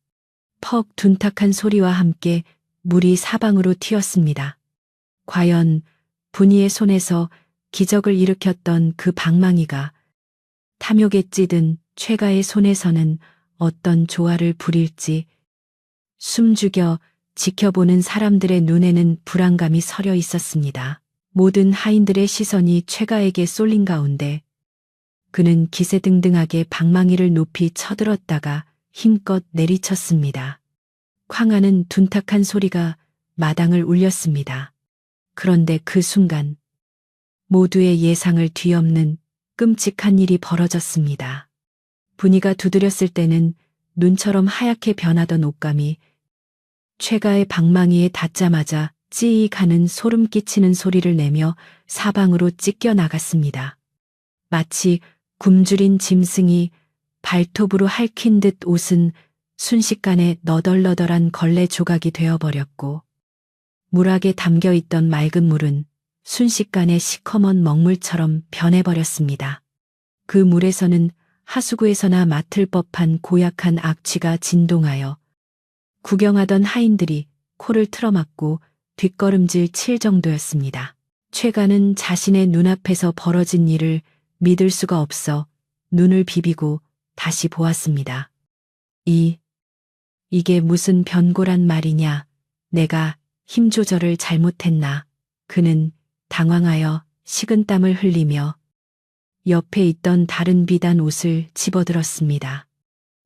퍽 둔탁한 소리와 함께 물이 사방으로 튀었습니다. 과연 분이의 손에서 기적을 일으켰던 그 방망이가 탐욕에 찌든 최가의 손에서는 어떤 조화를 부릴지 숨죽여 지켜보는 사람들의 눈에는 불안감이 서려 있었습니다. 모든 하인들의 시선이 최가에게 쏠린 가운데 그는 기세등등하게 방망이를 높이 쳐들었다가 힘껏 내리쳤습니다. 쾅하는 둔탁한 소리가 마당을 울렸습니다. 그런데 그 순간 모두의 예상을 뒤엎는 끔찍한 일이 벌어졌습니다. 분이가 두드렸을 때는 눈처럼 하얗게 변하던 옷감이 최가의 방망이에 닿자마자 찌익 하는 소름 끼치는 소리를 내며 사방으로 찢겨 나갔습니다. 마치 굶주린 짐승이 발톱으로 핥힌 듯 옷은 순식간에 너덜너덜한 걸레 조각이 되어버렸고, 물악에 담겨 있던 맑은 물은 순식간에 시커먼 먹물처럼 변해버렸습니다. 그 물에서는 하수구에서나 맡을 법한 고약한 악취가 진동하여 구경하던 하인들이 코를 틀어막고 뒷걸음질 칠 정도였습니다. 최가는 자신의 눈앞에서 벌어진 일을 믿을 수가 없어 눈을 비비고 다시 보았습니다. 이게 무슨 변고란 말이냐. 내가 힘 조절을 잘못했나. 그는 당황하여 식은땀을 흘리며 옆에 있던 다른 비단 옷을 집어들었습니다.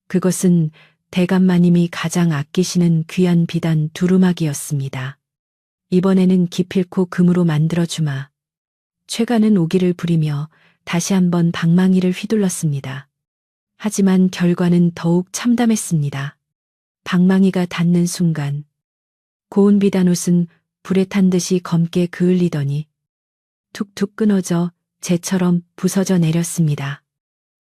그것은 대감마님이 가장 아끼시는 귀한 비단 두루마기였습니다. 이번에는 기필코 금으로 만들어주마. 최가는 오기를 부리며 다시 한번 방망이를 휘둘렀습니다. 하지만 결과는 더욱 참담했습니다. 방망이가 닿는 순간 고운 비단옷은 불에 탄 듯이 검게 그을리더니 툭툭 끊어져 재처럼 부서져 내렸습니다.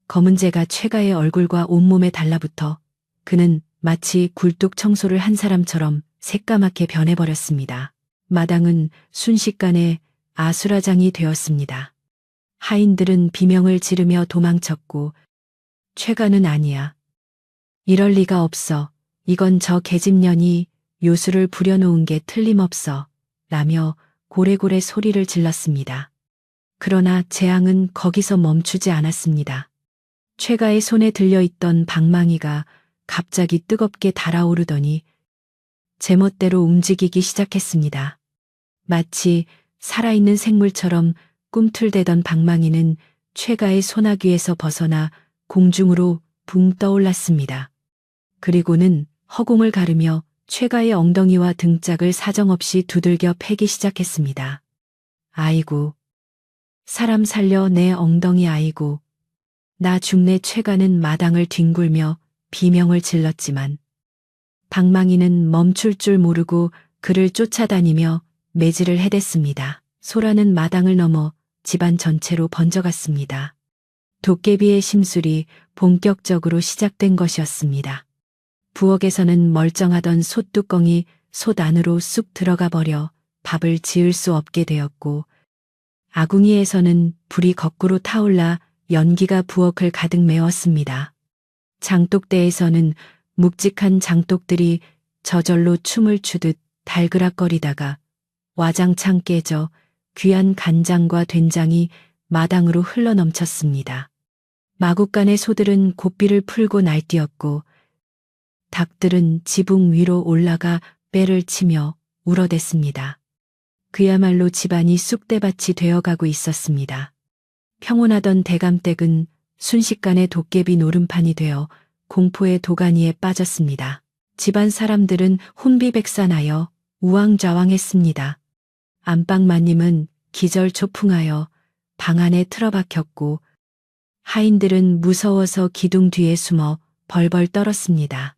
검은 재가 최가의 얼굴과 온몸에 달라붙어 그는 마치 굴뚝 청소를 한 사람처럼 새까맣게 변해버렸습니다. 마당은 순식간에 아수라장이 되었습니다. 하인들은 비명을 지르며 도망쳤고 최가는 아니야. 이럴 리가 없어. 이건 저 계집년이 요술을 부려놓은 게 틀림없어. 라며 고래고래 소리를 질렀습니다. 그러나 재앙은 거기서 멈추지 않았습니다. 최가의 손에 들려있던 방망이가 갑자기 뜨겁게 달아오르더니 제멋대로 움직이기 시작했습니다. 마치 살아있는 생물처럼 꿈틀대던 방망이는 최가의 소나귀에서 벗어나 공중으로 붕 떠올랐습니다. 그리고는 허공을 가르며 최가의 엉덩이와 등짝을 사정없이 두들겨 패기 시작했습니다. 아이고. 사람 살려 내 엉덩이 아이고. 나 죽네. 최가는 마당을 뒹굴며 비명을 질렀지만 방망이는 멈출 줄 모르고 그를 쫓아다니며 매질을 해댔습니다. 소라는 마당을 넘어 집안 전체로 번져갔습니다. 도깨비의 심술이 본격적으로 시작된 것이었습니다. 부엌에서는 멀쩡하던 솥뚜껑이 솥 안으로 쑥 들어가 버려 밥을 지을 수 없게 되었고, 아궁이에서는 불이 거꾸로 타올라 연기가 부엌을 가득 메웠습니다. 장독대에서는 묵직한 장독들이 저절로 춤을 추듯 달그락거리다가 와장창 깨져 귀한 간장과 된장이 마당으로 흘러넘쳤습니다. 마구간의 소들은 고삐를 풀고 날뛰었고 닭들은 지붕 위로 올라가 빼를 치며 울어댔습니다. 그야말로 집안이 쑥대밭이 되어가고 있었습니다. 평온하던 대감댁은 순식간에 도깨비 노름판이 되어 공포의 도가니에 빠졌습니다. 집안 사람들은 혼비백산하여 우왕좌왕했습니다. 안방마님은 기절초풍하여 방 안에 틀어박혔고 하인들은 무서워서 기둥 뒤에 숨어 벌벌 떨었습니다.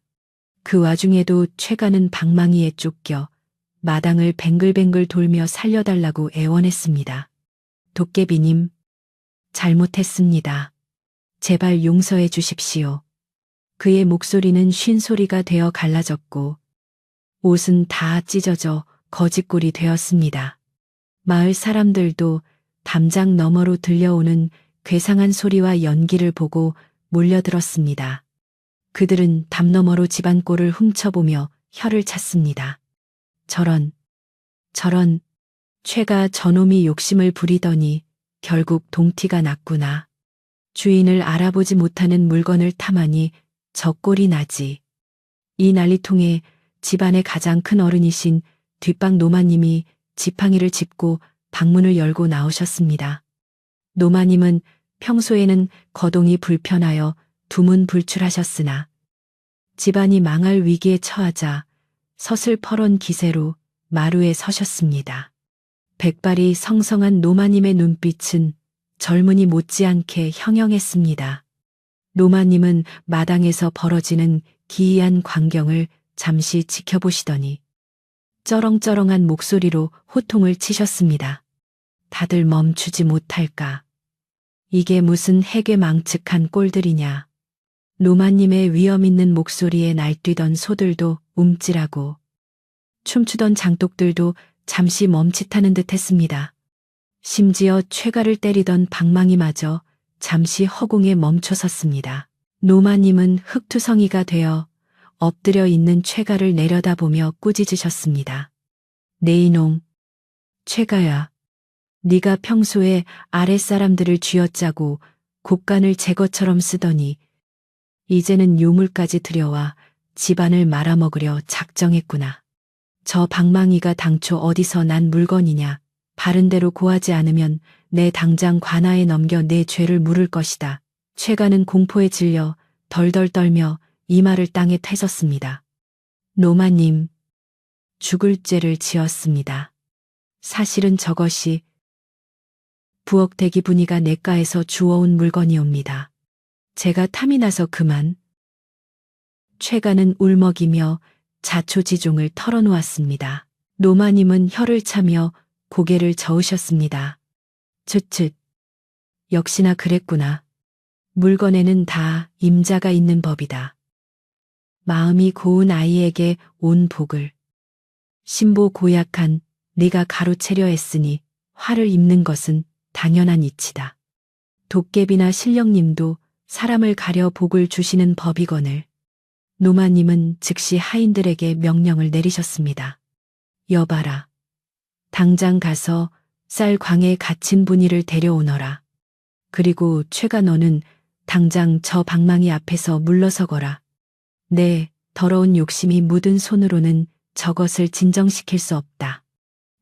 그 와중에도 최가는 방망이에 쫓겨 마당을 뱅글뱅글 돌며 살려달라고 애원했습니다. 도깨비님, 잘못했습니다. 제발 용서해 주십시오. 그의 목소리는 쉰 소리가 되어 갈라졌고 옷은 다 찢어져 거짓골이 되었습니다. 마을 사람들도 담장 너머로 들려오는 괴상한 소리와 연기를 보고 몰려들었습니다. 그들은 담 너머로 집안꼴을 훔쳐보며 혀를 찼습니다. 저런, 최가 저놈이 욕심을 부리더니 결국 동티가 났구나. 주인을 알아보지 못하는 물건을 탐하니 저 꼴이 나지. 이 난리통에 집안의 가장 큰 어른이신 뒷방 노마님이 지팡이를 짚고 방문을 열고 나오셨습니다. 노마님은 평소에는 거동이 불편하여 두문불출하셨으나 집안이 망할 위기에 처하자 서슬퍼런 기세로 마루에 서셨습니다. 백발이 성성한 노마님의 눈빛은 젊은이 못지않게 형형했습니다. 노마님은 마당에서 벌어지는 기이한 광경을 잠시 지켜보시더니 쩌렁쩌렁한 목소리로 호통을 치셨습니다. 다들 멈추지 못할까? 이게 무슨 해괴망측한 꼴들이냐? 노마님의 위험 있는 목소리에 날뛰던 소들도 움찔하고 춤추던 장독들도 잠시 멈칫하는 듯 했습니다. 심지어 최가를 때리던 방망이마저 잠시 허공에 멈춰섰습니다. 노마님은 흑투성이가 되어 엎드려 있는 최가를 내려다보며 꾸짖으셨습니다. 네 이놈, 최가야. 네가 평소에 아랫사람들을 쥐어짜고 곡간을 제거처럼 쓰더니 이제는 유물까지 들여와 집안을 말아먹으려 작정했구나. 저 방망이가 당초 어디서 난 물건이냐. 바른대로 고하지 않으면 내 당장 관아에 넘겨 내 죄를 물을 것이다. 최가는 공포에 질려 덜덜 떨며 이마를 땅에 태웠습니다. 노마님, 죽을 죄를 지었습니다. 사실은 저것이 부엌대기 분이가 내과에서 주워온 물건이옵니다. 제가 탐이 나서 그만. 최가는 울먹이며 자초지종을 털어놓았습니다. 노마님은 혀를 차며 고개를 저으셨습니다. 쯧쯧. 역시나 그랬구나. 물건에는 다 임자가 있는 법이다. 마음이 고운 아이에게 온 복을 신보 고약한 네가 가로채려 했으니 화를 입는 것은 당연한 이치다. 도깨비나 신령님도 사람을 가려 복을 주시는 법이거늘. 노마님은 즉시 하인들에게 명령을 내리셨습니다. 여봐라. 당장 가서 쌀광에 갇힌 분이를 데려오너라. 그리고 최가 너는 당장 저 방망이 앞에서 물러서거라. 내 더러운 욕심이 묻은 손으로는 저것을 진정시킬 수 없다.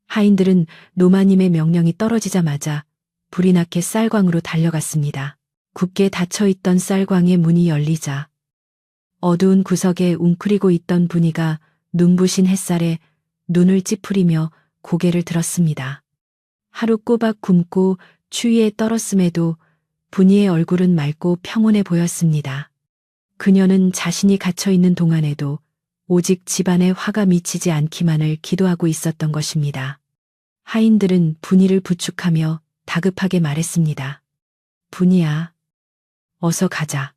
하인들은 노마님의 명령이 떨어지자마자 불이 나게 쌀광으로 달려갔습니다. 굳게 닫혀있던 쌀광의 문이 열리자 어두운 구석에 웅크리고 있던 분이가 눈부신 햇살에 눈을 찌푸리며 고개를 들었습니다. 하루 꼬박 굶고 추위에 떨었음에도 분이의 얼굴은 맑고 평온해 보였습니다. 그녀는 자신이 갇혀있는 동안에도 오직 집안에 화가 미치지 않기만을 기도하고 있었던 것입니다. 하인들은 분이를 부축하며 다급하게 말했습니다. 분이야, 어서 가자.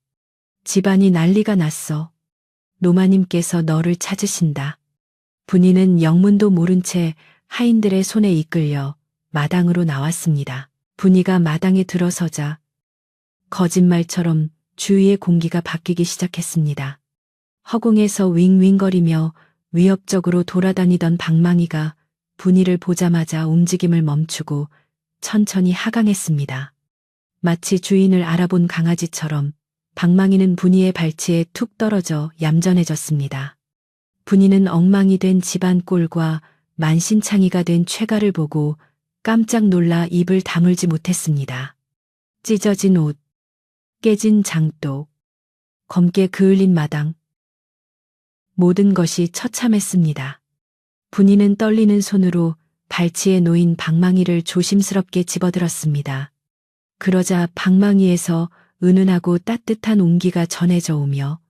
집안이 난리가 났어. 노마님께서 너를 찾으신다. 분이는 영문도 모른 채 하인들의 손에 이끌려 마당으로 나왔습니다. 분이가 마당에 들어서자 거짓말처럼 주위의 공기가 바뀌기 시작했습니다. 허공에서 윙윙거리며 위협적으로 돌아다니던 방망이가 분이를 보자마자 움직임을 멈추고 천천히 하강했습니다. 마치 주인을 알아본 강아지처럼 방망이는 분이의 발치에 툭 떨어져 얌전해졌습니다. 분이는 엉망이 된 집안 꼴과 만신창이가 된 최가를 보고 깜짝 놀라 입을 다물지 못했습니다. 찢어진 옷, 깨진 장독, 검게 그을린 마당. 모든 것이 처참했습니다. 분이는 떨리는 손으로 발치에 놓인 방망이를 조심스럽게 집어들었습니다. 그러자 방망이에서 은은하고 따뜻한 온기가 전해져 오며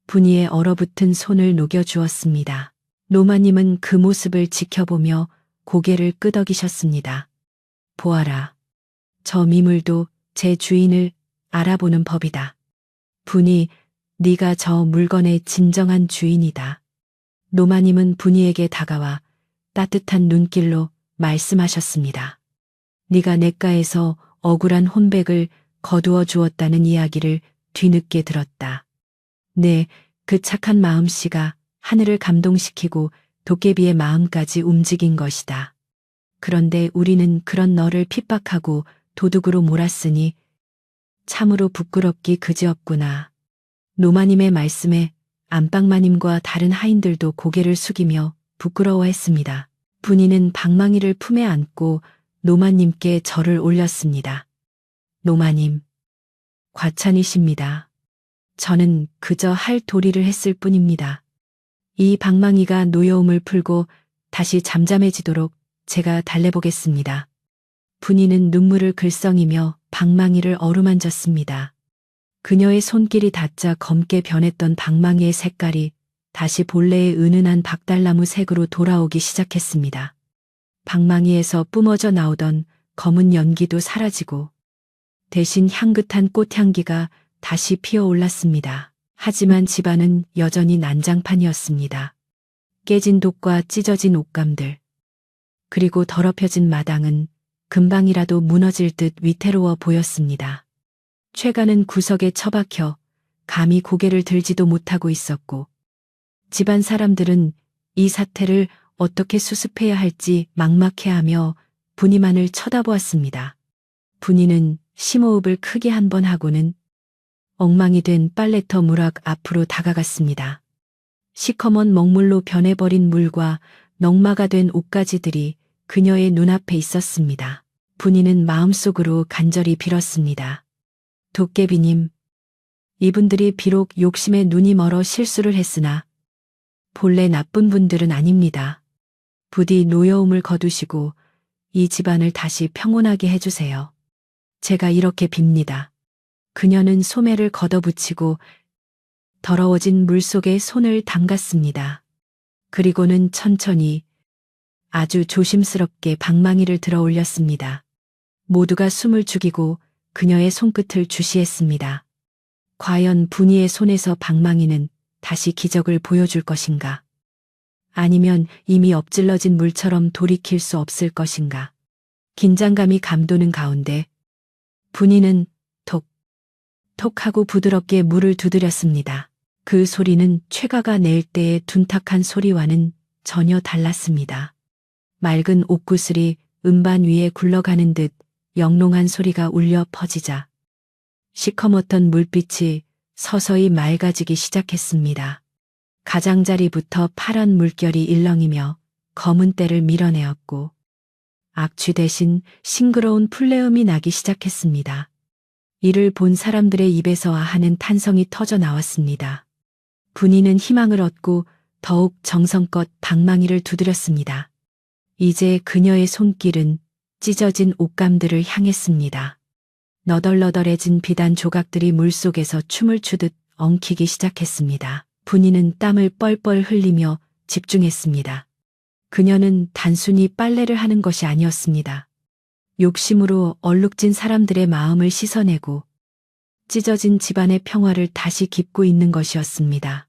분이의 얼어붙은 손을 녹여주었습니다. 노마님은 그 모습을 지켜보며 고개를 끄덕이셨습니다. 보아라. 저 미물도 제 주인을 알아보는 법이다. 분이 네가 저 물건의 진정한 주인이다. 노마님은 분이에게 다가와 따뜻한 눈길로 말씀하셨습니다. 네가 냇가에서 억울한 혼백을 거두어 주었다는 이야기를 뒤늦게 들었다. 네, 그 착한 마음씨가 하늘을 감동시키고 도깨비의 마음까지 움직인 것이다. 그런데 우리는 그런 너를 핍박하고 도둑으로 몰았으니 참으로 부끄럽기 그지없구나. 노마님의 말씀에 안방마님과 다른 하인들도 고개를 숙이며 부끄러워했습니다. 분이는 방망이를 품에 안고 노마님께 절을 올렸습니다. 노마님, 과찬이십니다. 저는 그저 할 도리를 했을 뿐입니다. 이 방망이가 노여움을 풀고 다시 잠잠해지도록 제가 달래보겠습니다. 분이는 눈물을 글썽이며 방망이를 어루만졌습니다. 그녀의 손길이 닿자 검게 변했던 방망이의 색깔이 다시 본래의 은은한 박달나무 색으로 돌아오기 시작했습니다. 방망이에서 뿜어져 나오던 검은 연기도 사라지고 대신 향긋한 꽃향기가 다시 피어올랐습니다. 하지만 집안은 여전히 난장판이었습니다. 깨진 돛과 찢어진 옷감들, 그리고 더럽혀진 마당은 금방이라도 무너질 듯 위태로워 보였습니다. 최가는 구석에 처박혀 감히 고개를 들지도 못하고 있었고, 집안 사람들은 이 사태를 어떻게 수습해야 할지 막막해하며 분이만을 쳐다보았습니다. 분이는 심호흡을 크게 한 번 하고는 엉망이 된 빨래터 물 앞으로 다가갔습니다. 시커먼 먹물로 변해버린 물과 넝마가 된 옷가지들이 그녀의 눈앞에 있었습니다. 분이는 마음속으로 간절히 빌었습니다. 도깨비님, 이분들이 비록 욕심에 눈이 멀어 실수를 했으나 본래 나쁜 분들은 아닙니다. 부디 노여움을 거두시고 이 집안을 다시 평온하게 해주세요. 제가 이렇게 빕니다. 그녀는 소매를 걷어붙이고 더러워진 물속에 손을 담갔습니다. 그리고는 천천히 아주 조심스럽게 방망이를 들어 올렸습니다. 모두가 숨을 죽이고 그녀의 손끝을 주시했습니다. 과연 분이의 손에서 방망이는 다시 기적을 보여줄 것인가? 아니면 이미 엎질러진 물처럼 돌이킬 수 없을 것인가? 긴장감이 감도는 가운데 분이는 톡, 톡 하고 부드럽게 물을 두드렸습니다. 그 소리는 최가가 낼 때의 둔탁한 소리와는 전혀 달랐습니다. 맑은 옷구슬이 음반 위에 굴러가는 듯 영롱한 소리가 울려 퍼지자 시커멓던 물빛이 서서히 맑아지기 시작했습니다. 가장자리부터 파란 물결이 일렁이며 검은 때를 밀어내었고 악취 대신 싱그러운 풀내음이 나기 시작했습니다. 이를 본 사람들의 입에서 아하는 탄성이 터져 나왔습니다. 분이는 희망을 얻고 더욱 정성껏 방망이를 두드렸습니다. 이제 그녀의 손길은 찢어진 옷감들을 향했습니다. 너덜너덜해진 비단 조각들이 물속에서 춤을 추듯 엉키기 시작했습니다. 분이는 땀을 뻘뻘 흘리며 집중했습니다. 그녀는 단순히 빨래를 하는 것이 아니었습니다. 욕심으로 얼룩진 사람들의 마음을 씻어내고 찢어진 집안의 평화를 다시 깃고 있는 것이었습니다.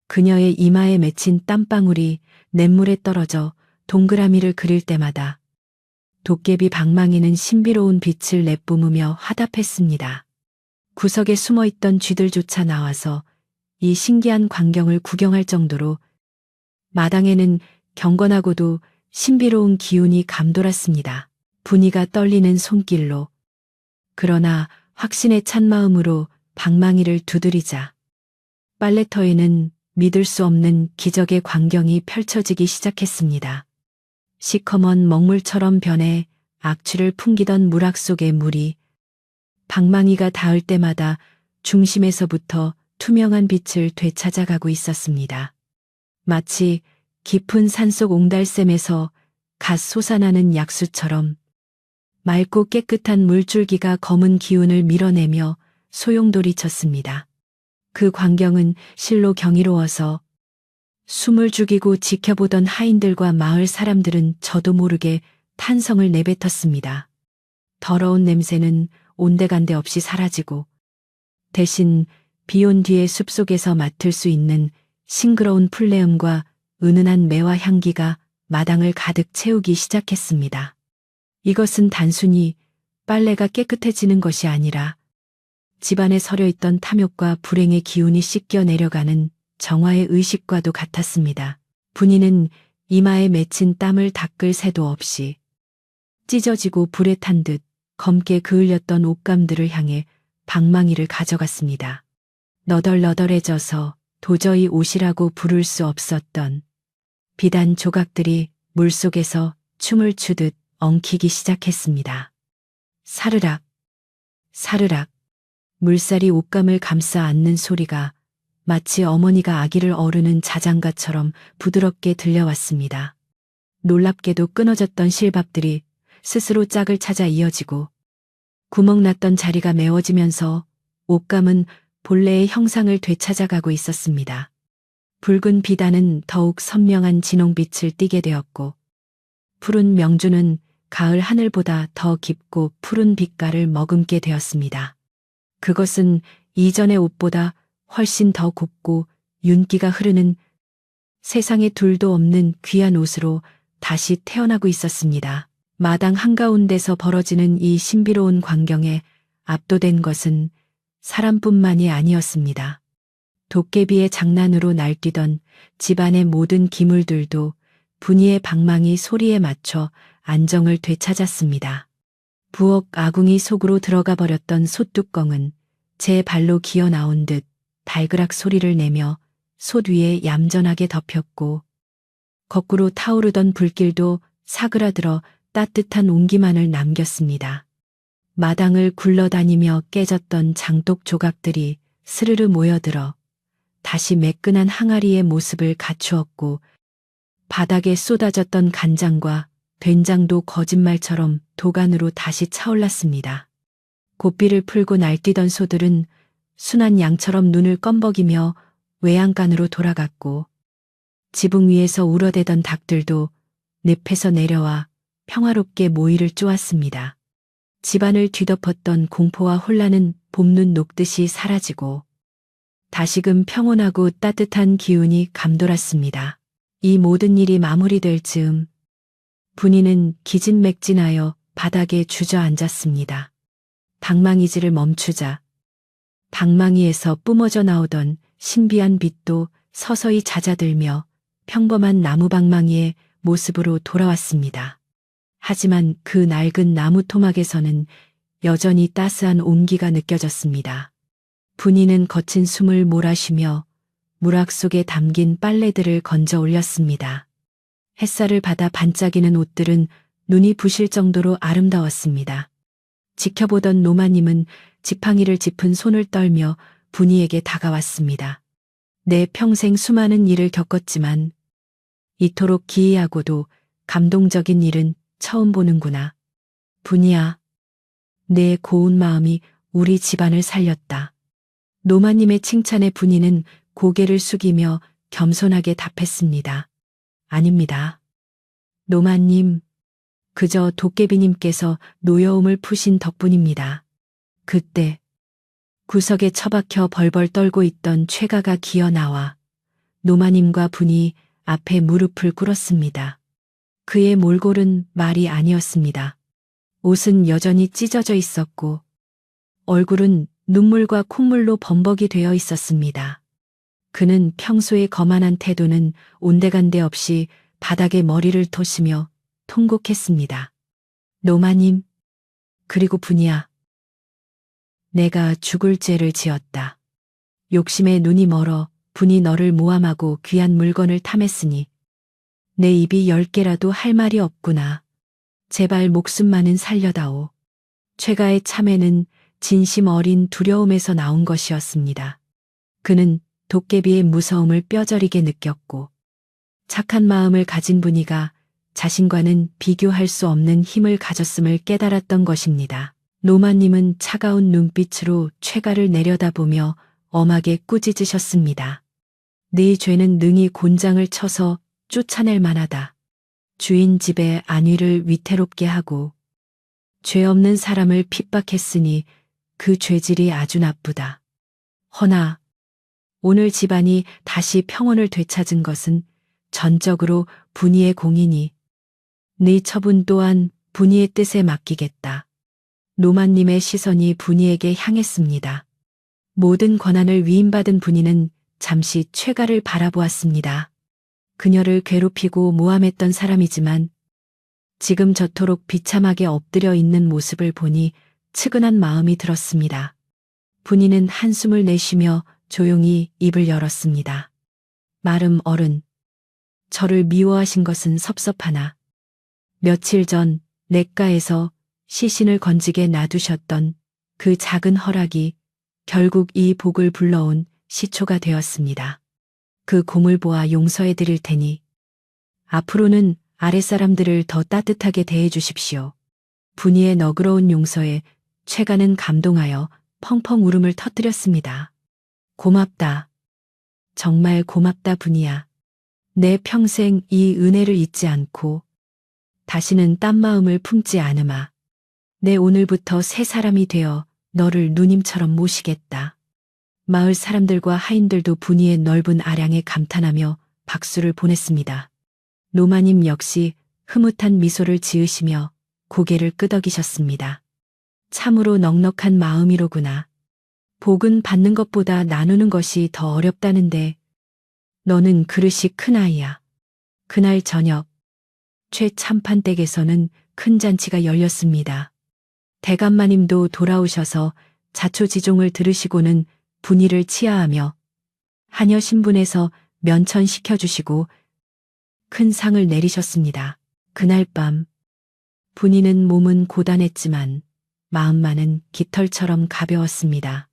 그녀의 이마에 맺힌 땀방울이 냇물에 떨어져 동그라미를 그릴 때마다 도깨비 방망이는 신비로운 빛을 내뿜으며 화답했습니다. 구석에 숨어있던 쥐들조차 나와서 이 신기한 광경을 구경할 정도로 마당에는 경건하고도 신비로운 기운이 감돌았습니다. 분이가 떨리는 손길로, 그러나 확신에 찬 마음으로 방망이를 두드리자 빨래터에는 믿을 수 없는 기적의 광경이 펼쳐지기 시작했습니다. 시커먼 먹물처럼 변해 악취를 풍기던 물악 속의 물이 방망이가 닿을 때마다 중심에서부터 투명한 빛을 되찾아가고 있었습니다. 마치 깊은 산속 옹달샘에서 갓 솟아나는 약수처럼 맑고 깨끗한 물줄기가 검은 기운을 밀어내며 소용돌이 쳤습니다. 그 광경은 실로 경이로워서 숨을 죽이고 지켜보던 하인들과 마을 사람들은 저도 모르게 탄성을 내뱉었습니다. 더러운 냄새는 온데간데 없이 사라지고 대신 비온 뒤의 숲속에서 맡을 수 있는 싱그러운 풀내음과 은은한 매화 향기가 마당을 가득 채우기 시작했습니다. 이것은 단순히 빨래가 깨끗해지는 것이 아니라 집안에 서려있던 탐욕과 불행의 기운이 씻겨 내려가는 정화의 의식과도 같았습니다. 분이는 이마에 맺힌 땀을 닦을 새도 없이 찢어지고 불에 탄 듯 검게 그을렸던 옷감들을 향해 방망이를 가져갔습니다. 너덜너덜해져서 도저히 옷이라고 부를 수 없었던 비단 조각들이 물속에서 춤을 추듯 엉키기 시작했습니다. 사르락, 사르락, 물살이 옷감을 감싸 안는 소리가 마치 어머니가 아기를 어르는 자장가처럼 부드럽게 들려왔습니다. 놀랍게도 끊어졌던 실밥들이 스스로 짝을 찾아 이어지고 구멍났던 자리가 메워지면서 옷감은 본래의 형상을 되찾아가고 있었습니다. 붉은 비단은 더욱 선명한 진홍빛을 띠게 되었고 푸른 명주는 가을 하늘보다 더 깊고 푸른 빛깔을 머금게 되었습니다. 그것은 이전의 옷보다 훨씬 더 곱고 윤기가 흐르는 세상에 둘도 없는 귀한 옷으로 다시 태어나고 있었습니다. 마당 한가운데서 벌어지는 이 신비로운 광경에 압도된 것은 사람뿐만이 아니었습니다. 도깨비의 장난으로 날뛰던 집안의 모든 기물들도 분이의 방망이 소리에 맞춰 안정을 되찾았습니다. 부엌 아궁이 속으로 들어가 버렸던 솥뚜껑은 제 발로 기어 나온 듯 달그락 소리를 내며 솥 위에 얌전하게 덮였고 거꾸로 타오르던 불길도 사그라들어 따뜻한 온기만을 남겼습니다. 마당을 굴러다니며 깨졌던 장독 조각들이 스르르 모여들어 다시 매끈한 항아리의 모습을 갖추었고 바닥에 쏟아졌던 간장과 된장도 거짓말처럼 도간으로 다시 차올랐습니다. 고삐를 풀고 날뛰던 소들은 순한 양처럼 눈을 껌벅이며 외양간으로 돌아갔고 지붕 위에서 울어대던 닭들도 늪에서 내려와 평화롭게 모이를 쪼았습니다. 집안을 뒤덮었던 공포와 혼란은 봄눈 녹듯이 사라지고 다시금 평온하고 따뜻한 기운이 감돌았습니다. 이 모든 일이 마무리될 즈음 분이는 기진맥진하여 바닥에 주저앉았습니다. 방망이질을 멈추자 방망이에서 뿜어져 나오던 신비한 빛도 서서히 잦아들며 평범한 나무 방망이의 모습으로 돌아왔습니다. 하지만 그 낡은 나무 토막에서는 여전히 따스한 온기가 느껴졌습니다. 분이는 거친 숨을 몰아쉬며 물악 속에 담긴 빨래들을 건져 올렸습니다. 햇살을 받아 반짝이는 옷들은 눈이 부실 정도로 아름다웠습니다. 지켜보던 노마님은 지팡이를 짚은 손을 떨며 분이에게 다가왔습니다. 내 평생 수많은 일을 겪었지만 이토록 기이하고도 감동적인 일은 처음 보는구나. 분이야, 내 고운 마음이 우리 집안을 살렸다. 노마님의 칭찬에 분이는 고개를 숙이며 겸손하게 답했습니다. 아닙니다. 노마님, 그저 도깨비님께서 노여움을 푸신 덕분입니다. 그때 구석에 처박혀 벌벌 떨고 있던 최가가 기어 나와 노마님과 분이 앞에 무릎을 꿇었습니다. 그의 몰골은 말이 아니었습니다. 옷은 여전히 찢어져 있었고 얼굴은 눈물과 콧물로 범벅이 되어 있었습니다. 그는 평소의 거만한 태도는 온데간데 없이 바닥에 머리를 토시며 통곡했습니다. 노마님, 그리고 분이야. 내가 죽을 죄를 지었다. 욕심에 눈이 멀어 분이 너를 모함하고 귀한 물건을 탐했으니 내 입이 10개라도 할 말이 없구나. 제발 목숨만은 살려다오. 최가의 참회는 진심 어린 두려움에서 나온 것이었습니다. 그는 도깨비의 무서움을 뼈저리게 느꼈고 착한 마음을 가진 분이가 자신과는 비교할 수 없는 힘을 가졌음을 깨달았던 것입니다. 노마님은 차가운 눈빛으로 최가를 내려다보며 엄하게 꾸짖으셨습니다. 네 죄는 능히 곤장을 쳐서 쫓아낼 만하다. 주인 집의 안위를 위태롭게 하고 죄 없는 사람을 핍박했으니 그 죄질이 아주 나쁘다. 허나 오늘 집안이 다시 평온을 되찾은 것은 전적으로 분이의 공이니 네 처분 또한 분이의 뜻에 맡기겠다. 노마님의 시선이 분이에게 향했습니다. 모든 권한을 위임받은 분이는 잠시 최가를 바라보았습니다. 그녀를 괴롭히고 모함했던 사람이지만 지금 저토록 비참하게 엎드려 있는 모습을 보니 측은한 마음이 들었습니다. 분이는 한숨을 내쉬며 조용히 입을 열었습니다. 마름 어른, 저를 미워하신 것은 섭섭하나 며칠 전 냇가에서 시신을 건지게 놔두셨던 그 작은 허락이 결국 이 복을 불러온 시초가 되었습니다. 그 공을 보아 용서해 드릴 테니 앞으로는 아랫사람들을 더 따뜻하게 대해 주십시오. 분이의 너그러운 용서에 최가는 감동하여 펑펑 울음을 터뜨렸습니다. 고맙다. 정말 고맙다 분이야. 내 평생 이 은혜를 잊지 않고 다시는 딴 마음을 품지 않으마. 내 오늘부터 새 사람이 되어 너를 누님처럼 모시겠다. 마을 사람들과 하인들도 분이의 넓은 아량에 감탄하며 박수를 보냈습니다. 노마님 역시 흐뭇한 미소를 지으시며 고개를 끄덕이셨습니다. 참으로 넉넉한 마음이로구나. 복은 받는 것보다 나누는 것이 더 어렵다는데 너는 그릇이 큰아이야. 그날 저녁 최 참판댁에서는 큰 잔치가 열렸습니다. 대감마님도 돌아오셔서 자초지종을 들으시고는 분위를 치하하며 하녀 신분에서 면천시켜주시고 큰 상을 내리셨습니다. 그날 밤 분이는 몸은 고단했지만 마음만은 깃털처럼 가벼웠습니다.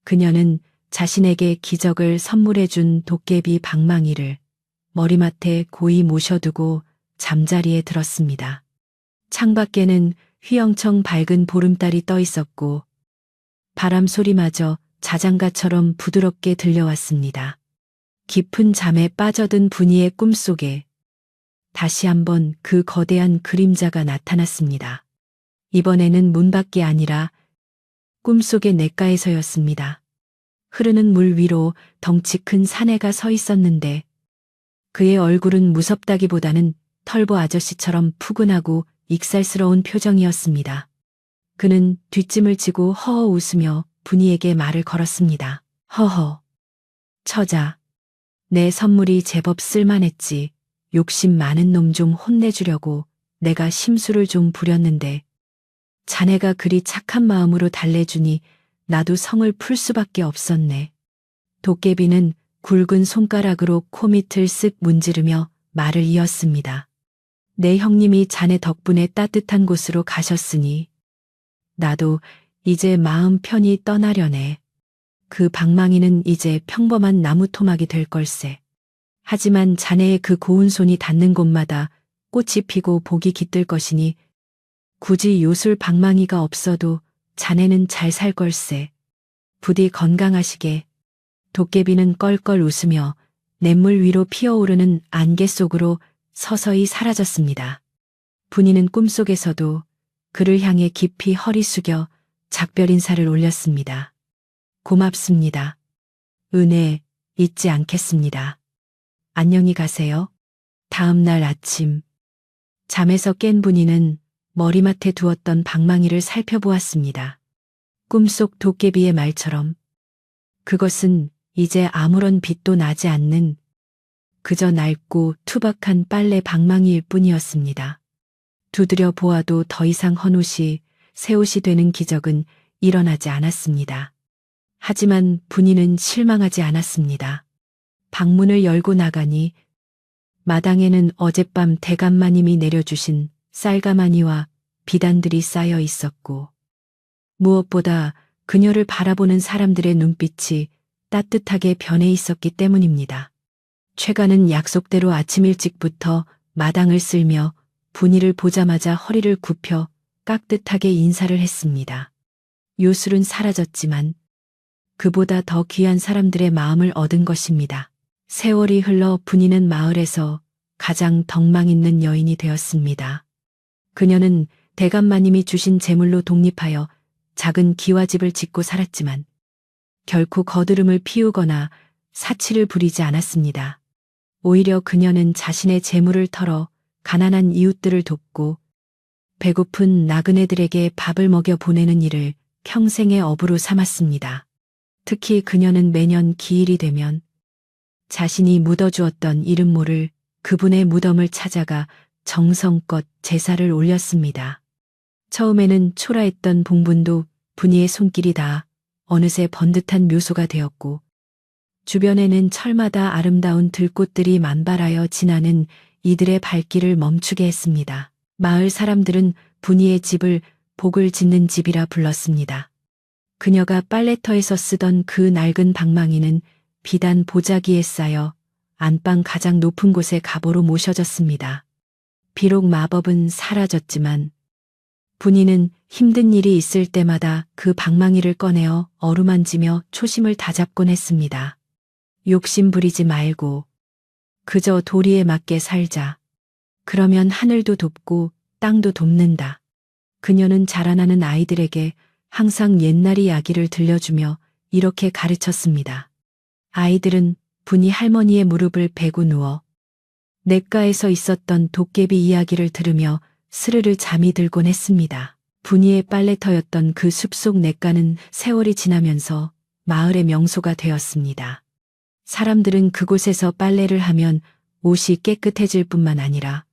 그녀는 자신에게 기적을 선물해준 도깨비 방망이를 머리맡에 고이 모셔두고 잠자리에 들었습니다. 창밖에는 휘영청 밝은 보름달이 떠 있었고 바람 소리마저 자장가처럼 부드럽게 들려왔습니다. 깊은 잠에 빠져든 분이의 꿈속에 다시 한번 그 거대한 그림자가 나타났습니다. 이번에는 문 밖이 아니라 꿈속의 냇가에서였습니다. 흐르는 물 위로 덩치 큰 사내가 서 있었는데 그의 얼굴은 무섭다기보다는 털보 아저씨처럼 푸근하고 익살스러운 표정이었습니다. 그는 뒷짐을 지고 허허 웃으며 분이에게 말을 걸었습니다. 허허. 처자. 내 선물이 제법 쓸만했지. 욕심 많은 놈 좀 혼내주려고 내가 심술을 좀 부렸는데 자네가 그리 착한 마음으로 달래주니 나도 성을 풀 수밖에 없었네. 도깨비는 굵은 손가락으로 코밑을 쓱 문지르며 말을 이었습니다. 내 형님이 자네 덕분에 따뜻한 곳으로 가셨으니 나도 이제 마음 편히 떠나려네. 그 방망이는 이제 평범한 나무 토막이 될 걸세. 하지만 자네의 그 고운 손이 닿는 곳마다 꽃이 피고 복이 깃들 것이니 굳이 요술 방망이가 없어도 자네는 잘 살 걸세. 부디 건강하시게. 도깨비는 껄껄 웃으며 냇물 위로 피어오르는 안개 속으로 서서히 사라졌습니다. 분이는 꿈속에서도 그를 향해 깊이 허리 숙여 작별 인사를 올렸습니다. 고맙습니다. 은혜 잊지 않겠습니다. 안녕히 가세요. 다음 날 아침 잠에서 깬 분이는 머리맡에 두었던 방망이를 살펴보았습니다. 꿈속 도깨비의 말처럼 그것은 이제 아무런 빛도 나지 않는 그저 낡고 투박한 빨래 방망이일 뿐이었습니다. 두드려 보아도 더 이상 헌옷이 새 옷이 되는 기적은 일어나지 않았습니다. 하지만 분이는 실망하지 않았습니다. 방문을 열고 나가니 마당에는 어젯밤 대감마님이 내려주신 쌀가마니와 비단들이 쌓여 있었고 무엇보다 그녀를 바라보는 사람들의 눈빛이 따뜻하게 변해 있었기 때문입니다. 최가는 약속대로 아침 일찍부터 마당을 쓸며 분이를 보자마자 허리를 굽혀 깍듯하게 인사를 했습니다. 요술은 사라졌지만 그보다 더 귀한 사람들의 마음을 얻은 것입니다. 세월이 흘러 분이는 마을에서 가장 덕망 있는 여인이 되었습니다. 그녀는 대감마님이 주신 재물로 독립하여 작은 기와집을 짓고 살았지만 결코 거드름을 피우거나 사치를 부리지 않았습니다. 오히려 그녀는 자신의 재물을 털어 가난한 이웃들을 돕고 배고픈 나그네들에게 밥을 먹여 보내는 일을 평생의 업으로 삼았습니다. 특히 그녀는 매년 기일이 되면 자신이 묻어주었던 이름 모를 그분의 무덤을 찾아가 정성껏 제사를 올렸습니다. 처음에는 초라했던 봉분도 분이의 손길이 닿아 어느새 번듯한 묘소가 되었고 주변에는 철마다 아름다운 들꽃들이 만발하여 지나는 이들의 발길을 멈추게 했습니다. 마을 사람들은 분이의 집을 복을 짓는 집이라 불렀습니다. 그녀가 빨래터에서 쓰던 그 낡은 방망이는 비단 보자기에 쌓여 안방 가장 높은 곳에 가보로 모셔졌습니다. 비록 마법은 사라졌지만 분이는 힘든 일이 있을 때마다 그 방망이를 꺼내어 어루만지며 초심을 다잡곤 했습니다. 욕심 부리지 말고 그저 도리에 맞게 살자. 그러면 하늘도 돕고 땅도 돕는다. 그녀는 자라나는 아이들에게 항상 옛날 이야기를 들려주며 이렇게 가르쳤습니다. 아이들은 분이 할머니의 무릎을 베고 누워 냇가에서 있었던 도깨비 이야기를 들으며 스르르 잠이 들곤 했습니다. 분이의 빨래터였던 그 숲속 냇가는 세월이 지나면서 마을의 명소가 되었습니다. 사람들은 그곳에서 빨래를 하면 옷이 깨끗해질 뿐만 아니라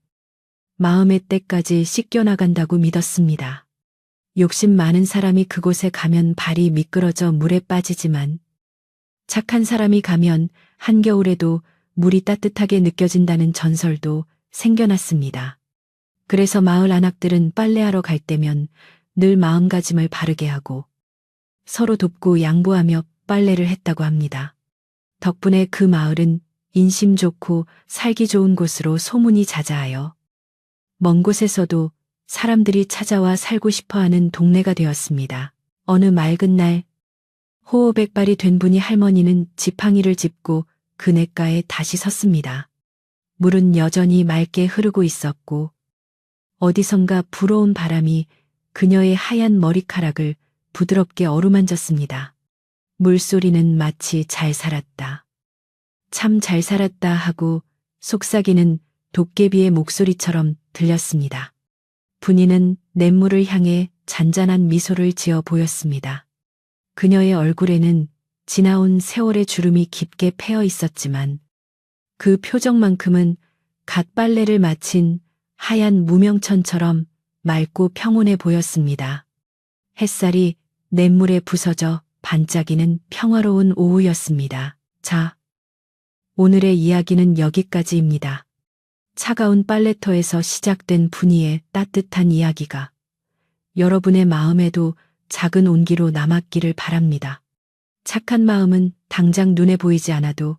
마음의 때까지 씻겨나간다고 믿었습니다. 욕심 많은 사람이 그곳에 가면 발이 미끄러져 물에 빠지지만 착한 사람이 가면 한겨울에도 물이 따뜻하게 느껴진다는 전설도 생겨났습니다. 그래서 마을 안악들은 빨래하러 갈 때면 늘 마음가짐을 바르게 하고 서로 돕고 양보하며 빨래를 했다고 합니다. 덕분에 그 마을은 인심 좋고 살기 좋은 곳으로 소문이 자자하여 먼 곳에서도 사람들이 찾아와 살고 싶어하는 동네가 되었습니다. 어느 맑은 날 호호백발이 된 분이 할머니는 지팡이를 짚고 그 냇가에 다시 섰습니다. 물은 여전히 맑게 흐르고 있었고 어디선가 불어온 바람이 그녀의 하얀 머리카락을 부드럽게 어루만졌습니다. 물소리는 마치 잘 살았다. 참 잘 살았다 하고 속삭이는 도깨비의 목소리처럼 들렸습니다. 분이는 냇물을 향해 잔잔한 미소를 지어 보였습니다. 그녀의 얼굴에는 지나온 세월의 주름이 깊게 패어 있었지만 그 표정만큼은 갓 빨래를 마친 하얀 무명천처럼 맑고 평온해 보였습니다. 햇살이 냇물에 부서져 반짝이는 평화로운 오후였습니다. 자, 오늘의 이야기는 여기까지입니다. 차가운 빨래터에서 시작된 분이의 따뜻한 이야기가 여러분의 마음에도 작은 온기로 남았기를 바랍니다. 착한 마음은 당장 눈에 보이지 않아도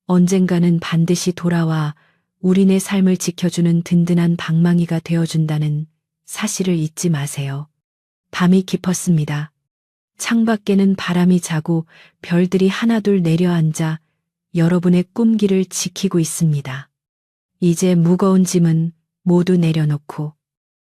언젠가는 반드시 돌아와 우리네 삶을 지켜주는 든든한 방망이가 되어준다는 사실을 잊지 마세요. 밤이 깊었습니다. 창밖에는 바람이 자고 별들이 하나둘 내려앉아 여러분의 꿈길을 지키고 있습니다. 이제 무거운 짐은 모두 내려놓고